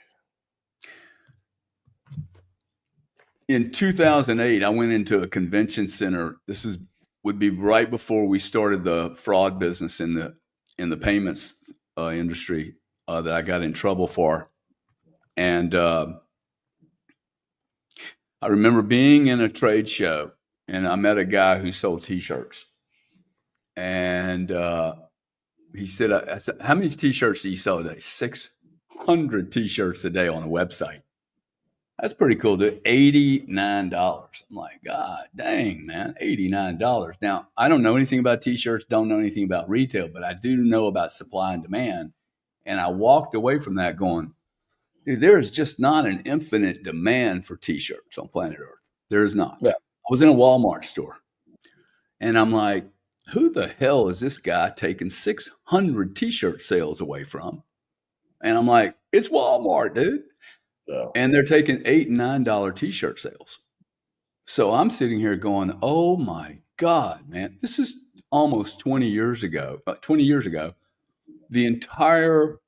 In 2008, I went into a convention center. This would be right before we started the fraud business in the payments industry that I got in trouble for. And I remember being in a trade show, and I met a guy who sold T-shirts. And he said, I said, how many T-shirts do you sell a day? 600 T-shirts a day on a website. That's pretty cool, dude. $89. I'm like, God dang, man, $89. Now, I don't know anything about t-shirts, don't know anything about retail, but I do know about supply and demand. And I walked away from that going, dude, there is just not an infinite demand for t-shirts on planet Earth. There is not. Yeah. I was in a Walmart store and I'm like, who the hell is this guy taking 600 t-shirt sales away from? And I'm like, it's Walmart, dude. Yeah. And they're taking $8 and $9 t-shirt sales. So I'm sitting here going, oh my God, man, this is almost 20 years ago. 20 years ago, the entire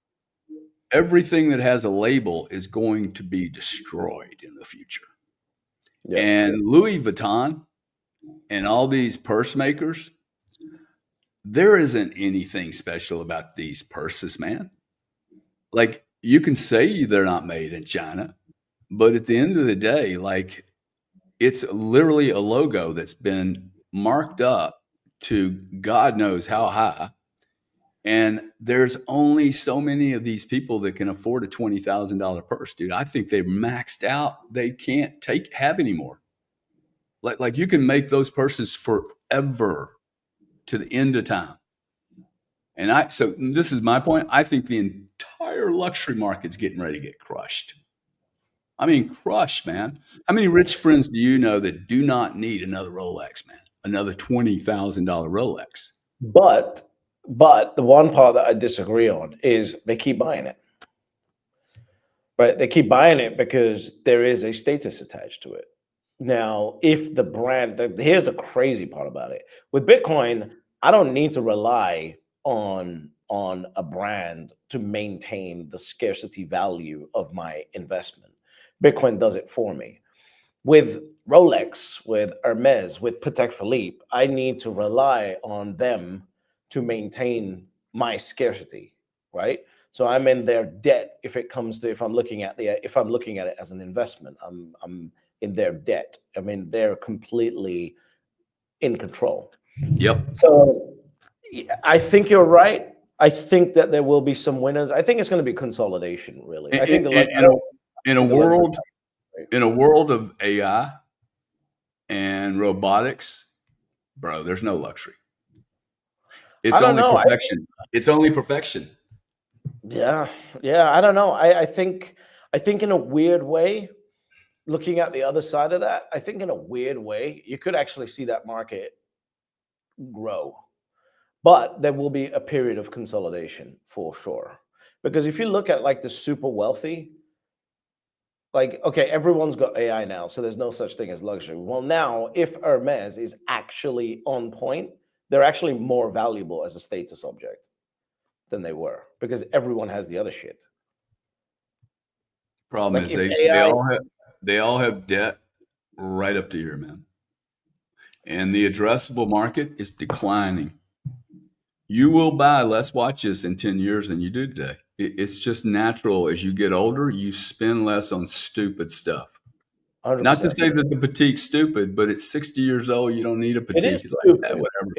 everything that has a label is going to be destroyed in the future. Yeah. And Louis Vuitton and all these purse makers, there isn't anything special about these purses, man. Like you can say they're not made in China, but at the end of the day, like it's literally a logo that's been marked up to God knows how high. And there's only so many of these people that can afford a $20,000 purse, dude. I think they're maxed out. They can't have any more. Like you can make those purses forever to the end of time. And so this is my point. I think the entire luxury market's getting ready to get crushed. I mean, crushed, man. How many rich friends do you know that do not need another Rolex, man? Another $20,000 Rolex? But the one part that I disagree on is they keep buying it. Right? They keep buying it because there is a status attached to it. Now, if the brand, here's the crazy part about it. With Bitcoin, I don't need to rely on a brand to maintain the scarcity value of my investment. Bitcoin does it for me. With Rolex, with Hermes, with Patek Philippe, I need to rely on them to maintain my scarcity, right? So I'm in their debt if I'm looking at it as an investment. I'm in their debt. I mean, they're completely in control. Yep. So I think you're right. I think that there will be some winners. I think it's going to be consolidation, really. I think In a world of AI and robotics, bro, there's no luxury. It's only perfection. It's only perfection. Yeah, I don't know. I think in a weird way, looking at the other side of that, I think in a weird way, you could actually see that market grow. But there will be a period of consolidation for sure. Because if you look at like the super wealthy, like, okay, everyone's got AI now, so there's no such thing as luxury. Well, now, if Hermes is actually on point, they're actually more valuable as a status object than they were because everyone has the other shit. Problem Like is if they all have debt right up to here, man. And the addressable market is declining. You will buy less watches in 10 years than you do today. It's just natural. As you get older, you spend less on stupid stuff. 100%. Not to say that the Petite's stupid, but it's 60 years old. You don't need a Petite. It is Like stupid. that, whatever.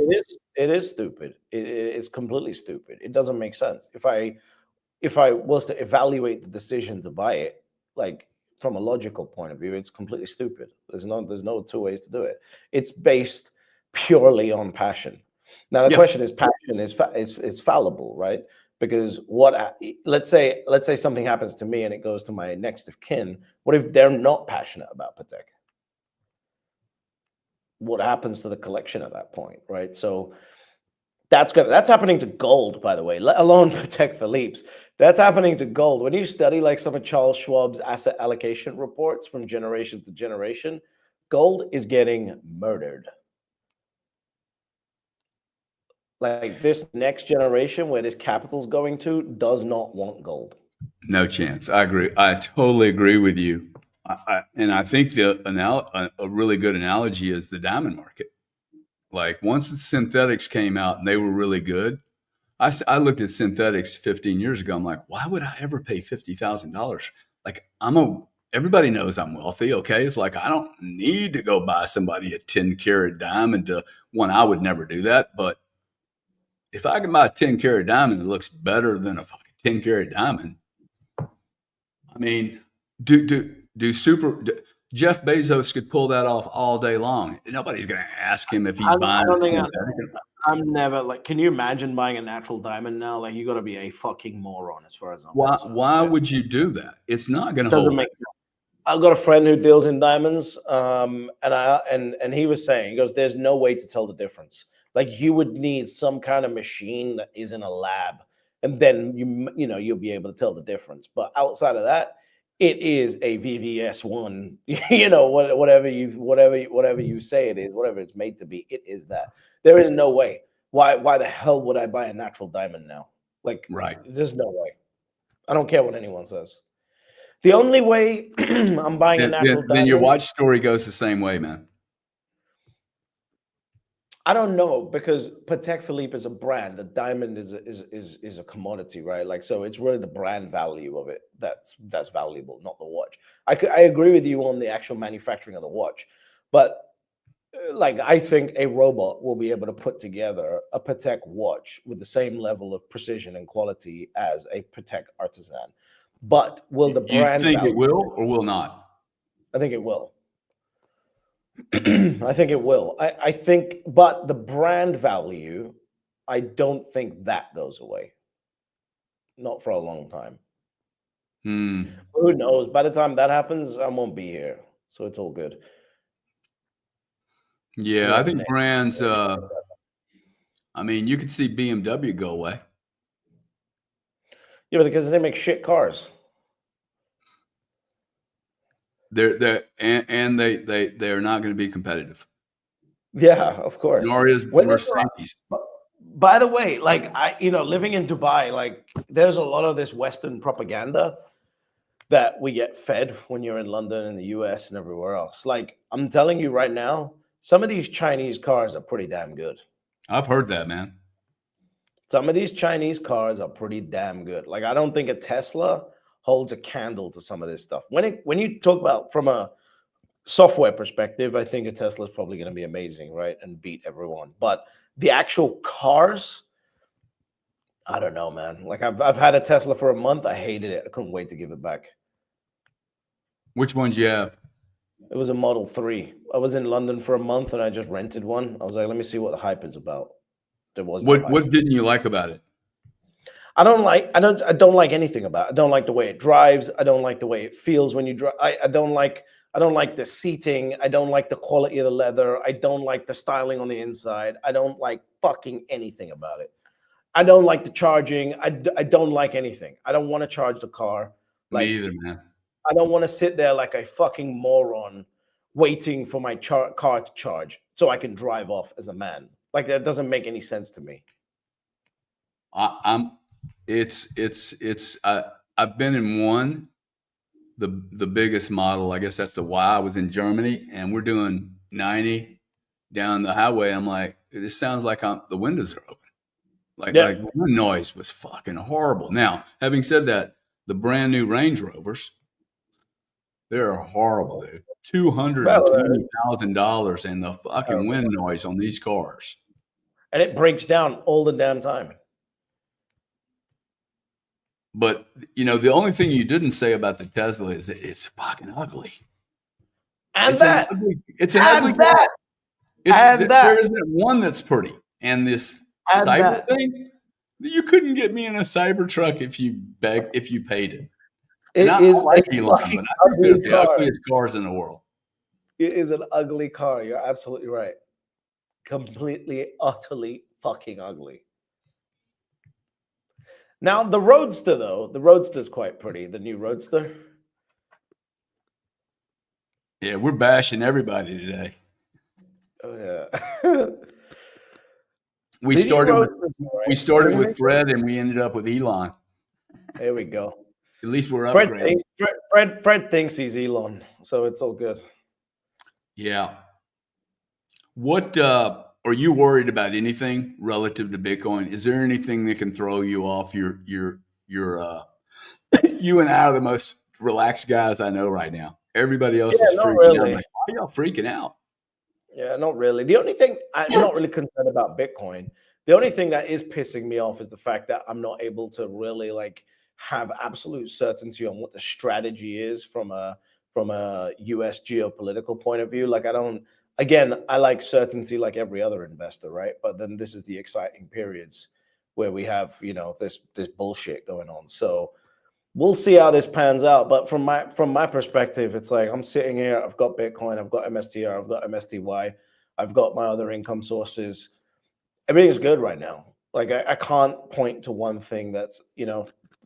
It is stupid. It's completely stupid. It doesn't make sense. If I was to evaluate the decision to buy it, like from a logical point of view, it's completely stupid. There's no two ways to do it. It's based purely on passion. Now the Yeah. question is, passion is fallible, right? Because let's say something happens to me and it goes to my next of kin. What if they're not passionate about Patek? What happens to the collection at that point, right? So that's happening to gold, by the way, let alone Patek Philippe's. That's happening to gold. When you study like some of Charles Schwab's asset allocation reports from generation to generation, gold is getting murdered. Like this next generation, where this capital's going to, does not want gold. No chance. I agree. I totally agree with you. And I think a really good analogy is the diamond market. Like once the synthetics came out and they were really good, I looked at synthetics 15 years ago. I'm like, why would I ever pay $50,000? Like everybody knows I'm wealthy. Okay. It's like, I don't need to go buy somebody a 10 karat diamond I would never do that. But if I can buy a 10 karat diamond that looks better than a fucking 10 karat diamond, I mean, Jeff Bezos could pull that off all day long. Nobody's going to ask him if he's I buying don't a think synthetic. I'm never like. Can you imagine buying a natural diamond now? Like, you got to be a fucking moron as far as I'm concerned. Why would you do that? It's not going to Doesn't hold. make sense. I've got a friend who deals in diamonds, and he was saying, he goes, "There's no way to tell the difference. Like, you would need some kind of machine that is in a lab, and then you'll be able to tell the difference. But outside of that, it is a VVS1. Whatever you say it is, whatever it's made to be, it is that. There is no way. Why the hell would I buy a natural diamond now? Like, Right. there's no way. I don't care what anyone says. The only way I'm buying a natural Then your diamond, watch story goes the same way, man. I don't know, because Patek Philippe is a brand. The diamond is a commodity, right? Like, so it's really the brand value of it that's valuable, not the watch. I agree with you on the actual manufacturing of the watch, but like, I think a robot will be able to put together a Patek watch with the same level of precision and quality as a Patek artisan. But will the You brand think it value? will or will not? I think it will. I think it will. I think, but the brand value, I don't think that goes away. Not for a long time. Who knows? By the time that happens, I won't be here, so it's all good. Yeah, I think brands. I mean, you could see BMW go away. Yeah, because they make shit cars. They're not going to be competitive. Yeah, of course. Nor is Mercedes. By the way, like, living in Dubai, like, there's a lot of this Western propaganda that we get fed when you're in London and the US and everywhere else. Like, I'm telling you right now, some of these Chinese cars are pretty damn good. I've heard that, man. Some of these Chinese cars are pretty damn good. Like, I don't think a Tesla holds a candle to some of this stuff. When you talk about from a software perspective, I think a Tesla is probably going to be amazing, right? And beat everyone. But the actual cars, I don't know, man. Like, I've had a Tesla for a month. I hated it. I couldn't wait to give it back. Which ones you have? It was a Model 3. I was in London for a month and I just rented one. I was like, let me see what the hype is about. There was no hype. What didn't you like about it? I don't like anything about it. I don't like the way it drives. I don't like the way it feels when you drive. I don't like the seating. I don't like the quality of the leather. I don't like the styling on the inside. I don't like fucking anything about it. I don't like the charging. I don't like anything. I don't want to charge the car. Like, Me either, man. I don't want to sit there like a fucking moron waiting for my car to charge so I can drive off as a man. Like, that doesn't make any sense to me. I've been in one, the biggest model. I guess that's the Y. I was in Germany, and we're doing 90 down the highway. I'm like, this sounds like the windows are open. Like the noise was fucking horrible. Now, having said that, the brand new Range Rovers, they're horrible, dude. $220,000 and the fucking wind noise on these cars. And it breaks down all the damn time. But, the only thing you didn't say about the Tesla is that it's fucking ugly. And it's that. It's an ugly car. There isn't one that's pretty. And this cyber thing, you couldn't get me in a cyber truck if you paid it. It I is like a Elon, fucking but I think they're ugly the car. ugliest cars in the world. It is an ugly car. You're absolutely right. Completely, utterly fucking ugly. Now, the Roadster, though, the Roadster's quite pretty. The new Roadster. Yeah, we're bashing everybody today. Oh, yeah. We started with Fred and we ended up with Elon. There we go. At least we're upgrading. Fred thinks he's Elon, so it's all good. Yeah. What are you worried about? Anything relative to Bitcoin? Is there anything that can throw you off your you and I are the most relaxed guys I know right now. Everybody else is freaking out. I'm like, why are y'all freaking out? Yeah, not really. The only thing, I'm not really concerned about Bitcoin. The only thing that is pissing me off is the fact that I'm not able to really, like, have absolute certainty on what the strategy is from a from a US geopolitical point of view. Like I like certainty like every other investor, right? But then this is the exciting periods where we have, this bullshit going on. So we'll see how this pans out. But from my perspective, it's like I'm sitting here, I've got Bitcoin, I've got MSTR, I've got MSTY, I've got my other income sources. Everything's good right now. Like I can't point to one thing that's,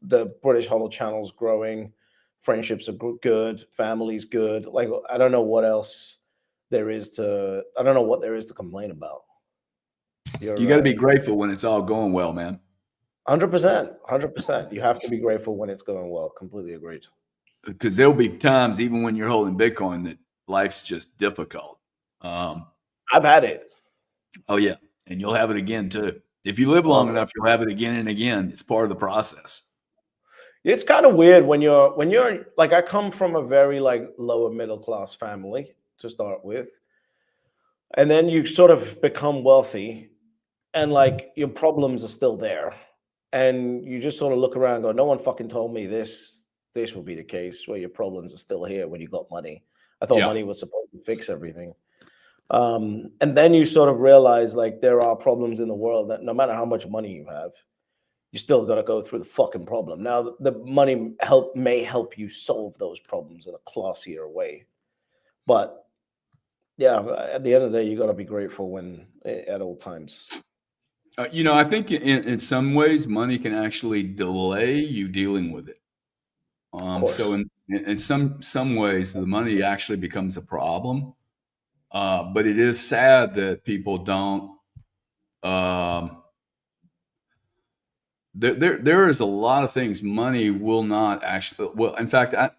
the British Hodl channel's growing, friendships are good, family's good. Like I don't know what there is to complain about. You got to be grateful when it's all going well, man. 100%. You have to be grateful when it's going well. Completely agreed. Because there'll be times, even when you're holding Bitcoin, that life's just difficult. I've had it. Oh yeah, and you'll have it again too. If you live long enough, you'll have it again and again. It's part of the process. It's kind of weird when you're like, I come from a very like lower middle class family to start with, and then you sort of become wealthy, and like your problems are still there, and you just sort of look around and go, no one fucking told me this would be the case where your problems are still here when you got money. I thought money was supposed to fix everything. And then you sort of realize like there are problems in the world that no matter how much money you have, you still got to go through the fucking problem. Now the money may help you solve those problems in a classier way, but yeah, at the end of the day, you got to be grateful at all times. I think in some ways, money can actually delay you dealing with it. So in some ways, the money actually becomes a problem. But it is sad that people don't. There is a lot of things money will not actually. Well, in fact, it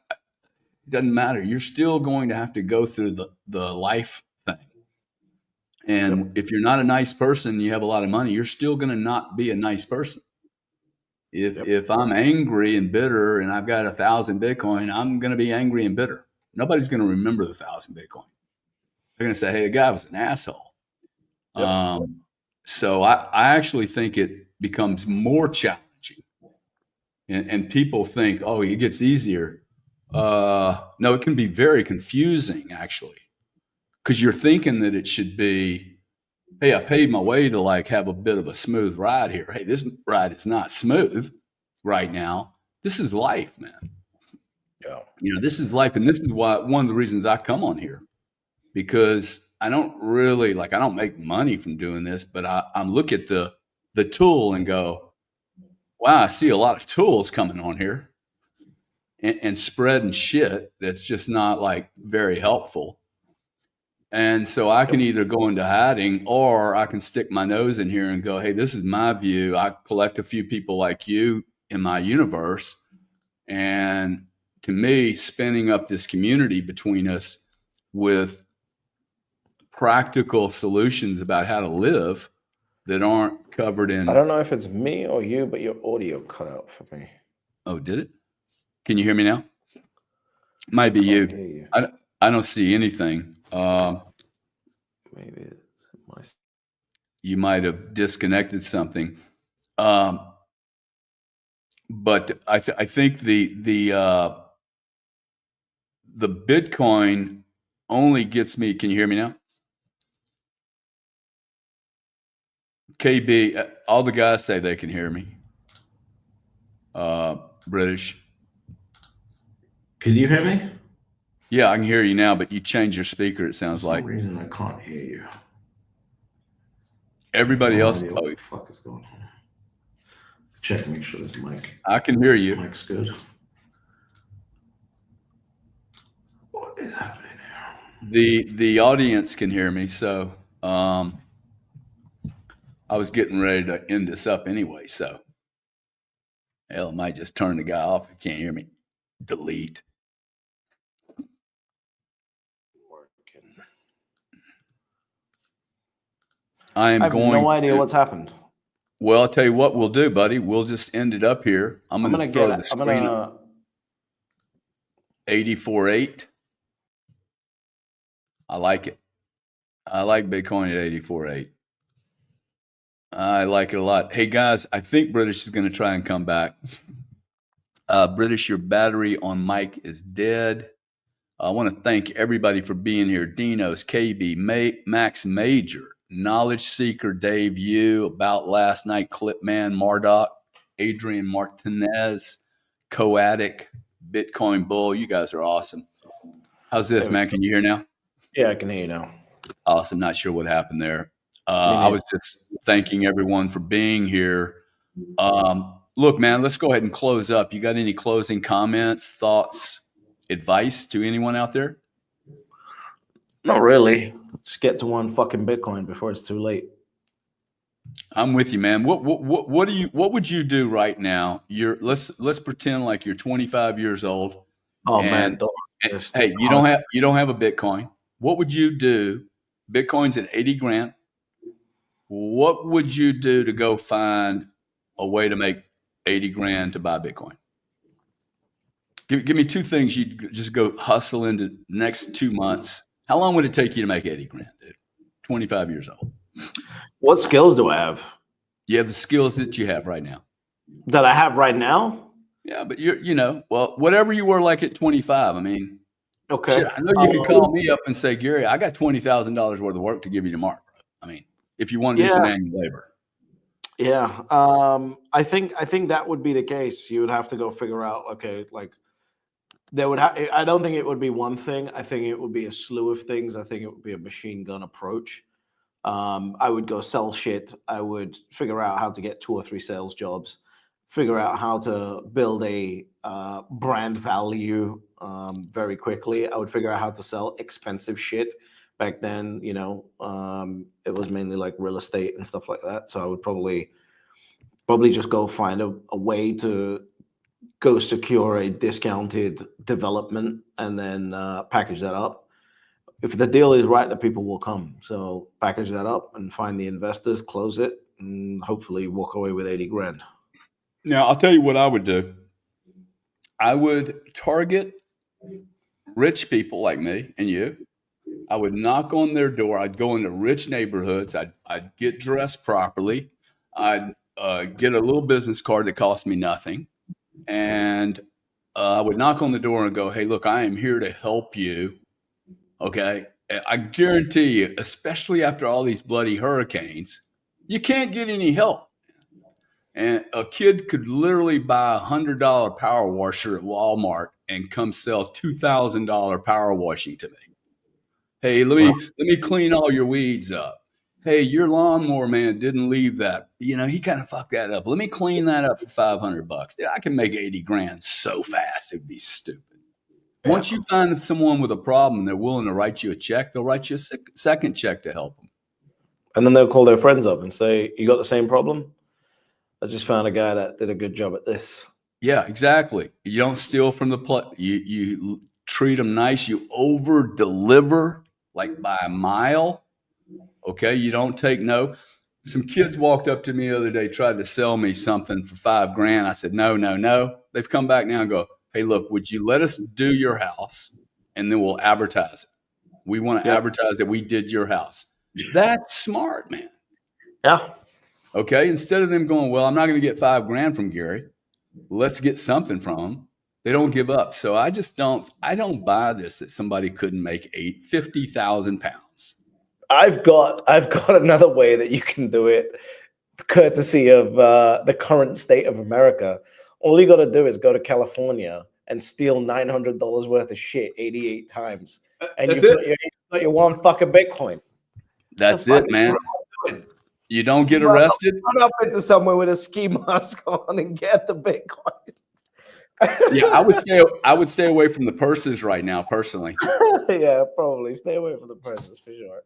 doesn't matter. You're still going to have to go through the life thing. And if you're not a nice person, you have a lot of money, you're still going to not be a nice person. If I'm angry and bitter and I've got 1,000 Bitcoin, I'm going to be angry and bitter. Nobody's going to remember the 1,000 Bitcoin. They're going to say, hey, the guy was an asshole. So I actually think it becomes more challenging. And people think, oh, it gets easier. No, it can be very confusing, actually, because you're thinking that it should be, hey, I paid my way to like have a bit of a smooth ride here. Hey, this ride is not smooth right now. This is life, man. Yeah. This is life. And this is why one of the reasons I come on here, because I don't make money from doing this, but I look at the tool and go, wow, I see a lot of tools coming on here and spreading shit that's just not like very helpful. And so I can either go into hiding or I can stick my nose in here and go, hey, this is my view. I collect a few people like you in my universe. And to me, spinning up this community between us with practical solutions about how to live that aren't covered in. I don't know if it's me or you, but your audio cut out for me. Oh, did it? Can you hear me now? Might be you. I don't see anything. Maybe it's my. You might have disconnected something. But I think the Bitcoin only gets me. Can you hear me now? KB, all the guys say they can hear me. British. Can you hear me? Yeah, I can hear you now, but you changed your speaker, it sounds like. For some reason, I can't hear you. Everybody else. What the fuck is going on? Check, make sure this mic. I can hear you. Mic's good. What is happening here? The audience can hear me, so I was getting ready to end this up anyway. So hell, I might just turn the guy off if you can't hear me. Delete. I have no idea what's happened. Well, I'll tell you what we'll do, buddy. We'll just end it up here. I'm going to throw the screen up. 84.8. I like it. I like Bitcoin at 84.8. I like it a lot. Hey, guys, I think British is going to try and come back. British, your battery on mic is dead. I want to thank everybody for being here. Dinos, KB, Max Major, Knowledge Seeker, Dave Yu, About Last Night, Clipman, Marduk, Adrian Martinez, Coadic, Bitcoin Bull. You guys are awesome. How's this, man? Can you hear now? Yeah, I can hear you now. Awesome. Not sure what happened there. Me I neither. was just thanking everyone for being here. Look, man, let's go ahead and close up. You got any closing comments, thoughts, advice to anyone out there? Not really. Just get to one fucking Bitcoin before it's too late. I'm with you, man. What would you do right now? Let's pretend like you're 25 years old. Oh and, man, hey, you don't have a Bitcoin. What would you do? Bitcoin's at 80 grand. What would you do to go find a way to make 80 grand to buy Bitcoin? Give me two things you'd just go hustle into the next 2 months. How long would it take you to make 80 grand, dude? 25 years old. What skills do I have? You have the skills that you have right now. That I have right now? Yeah, but well, whatever you were like at 25. I mean, okay. Shit, I know you could call me up and say, Gary, I got $20,000 worth of work to give you tomorrow, bro. I mean, if you want to do some manual labor. Yeah. I think that would be the case. You would have to go figure out, okay, like I don't think it would be one thing. I think it would be a slew of things. I think it would be a machine gun approach. I would go sell shit. I would figure out how to get 2 or 3 sales jobs, figure out how to build a brand value very quickly. I would figure out how to sell expensive shit. Back then, it was mainly like real estate and stuff like that. So I would probably just go find a way to go secure a discounted development and then package that up. If the deal is right, the people will come. So package that up and find the investors, close it, and hopefully walk away with 80 grand. Now, I'll tell you what I would do. I would target rich people like me and you. I would knock on their door. I'd go into rich neighborhoods. I'd get dressed properly. I'd get a little business card that cost me nothing. And I would knock on the door and go, hey, look, I am here to help you. Okay. I guarantee you, especially after all these bloody hurricanes, you can't get any help. And a kid could literally buy $100 power washer at Walmart and come sell $2,000 power washing to me. Hey, let me clean all your weeds up. Hey, your lawnmower man didn't leave that. He kind of fucked that up. Let me clean that up for $500. Dude, I can make 80 grand so fast. It'd be stupid. Yeah. Once you find someone with a problem, they're willing to write you a check. They'll write you a second check to help them. And then they'll call their friends up and say, you got the same problem? I just found a guy that did a good job at this. Yeah, exactly. You don't steal from the you treat them nice. You over deliver like by a mile. Okay. You don't take no. Some kids walked up to me the other day, tried to sell me something for $5 grand. I said, no. They've come back now and go, hey, look, would you let us do your house? And then we'll advertise it. We want to advertise that we did your house. That's smart, man. Yeah. Okay. Instead of them going, well, I'm not going to get $5 grand from Gary. Let's get something from them. They don't give up. So I don't buy this that somebody couldn't make 50,000 pounds. I've got another way that you can do it, courtesy of the current state of America. All you got to do is go to California and steal $900 worth of shit 88 times, and you got your one fucking Bitcoin. That's it, man. You don't get arrested. Run up into somewhere with a ski mask on and get the Bitcoin. Yeah, I would stay away from the purses right now, personally. Yeah, probably stay away from the purses for sure.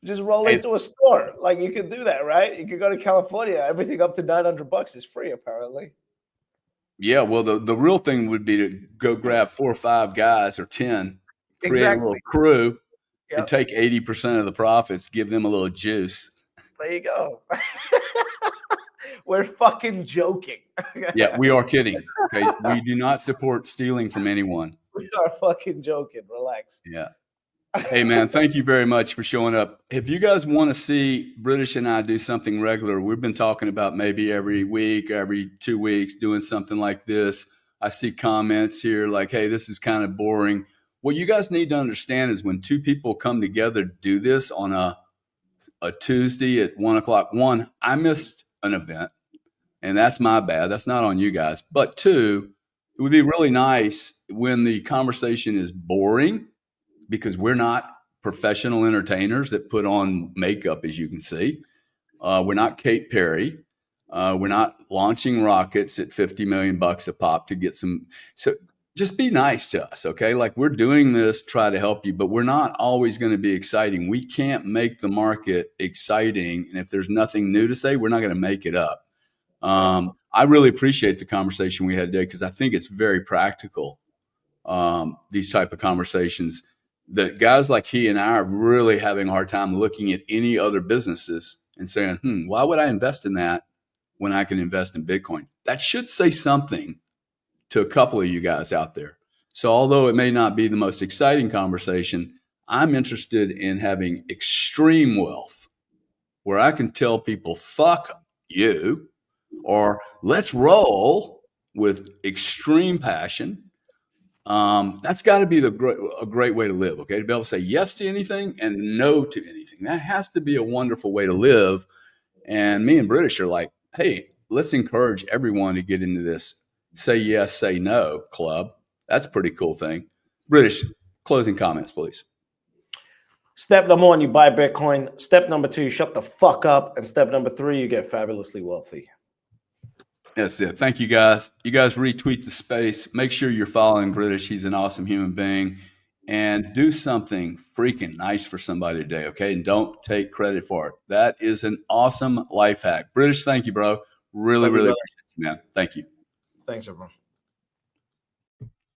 Just roll into a store. Like, you can do that, right? You can go to California. Everything up to $900 is free, apparently. Yeah, well, the real thing would be to go grab 4 or 5 guys or 10, create a little crew, and take 80% of the profits, give them a little juice. There you go. We're fucking joking. Yeah, we are kidding. Okay, we do not support stealing from anyone. We are fucking joking. Relax. Yeah. Hey, man, thank you very much for showing up. If you guys want to see British and I do something regular, we've been talking about maybe every week, every 2 weeks, doing something like this. I see comments here like, hey, this is kind of boring. what you guys need to understand is when two people come together to do this on a Tuesday at 1:00, I missed an event, and that's my bad. That's not on you guys. But two, it would be really nice when the conversation is boring, because we're not professional entertainers that put on makeup, as you can see. We're not Kate Perry. We're not launching rockets at $50 million a pop to get some. So just be nice to us, okay? Like, we're doing this, try to help you, but we're not always going to be exciting. We can't make the market exciting. And if there's nothing new to say, we're not going to make it up. I really appreciate the conversation we had today, because I think it's very practical. These type of conversations that guys like he and I are really having a hard time looking at any other businesses and saying, why would I invest in that when I can invest in Bitcoin? That should say something to a couple of you guys out there. So although it may not be the most exciting conversation, I'm interested in having extreme wealth where I can tell people, fuck you, or let's roll with extreme passion. That's got to be a great way to live, okay? To be able to say yes to anything and no to anything. That has to be a wonderful way to live. And me and British are like, hey, let's encourage everyone to get into this say yes, say no club. That's a pretty cool thing. British, closing comments, please. Step number 1, you buy Bitcoin. Step number 2, you shut the fuck up. And step number 3, you get fabulously wealthy. That's it. Thank you, guys. You guys retweet the space. Make sure you're following British. He's an awesome human being. And do something freaking nice for somebody today, okay? And don't take credit for it. That is an awesome life hack. British, thank you, bro. Really, really appreciate you, man. Thank you. Thanks, everyone.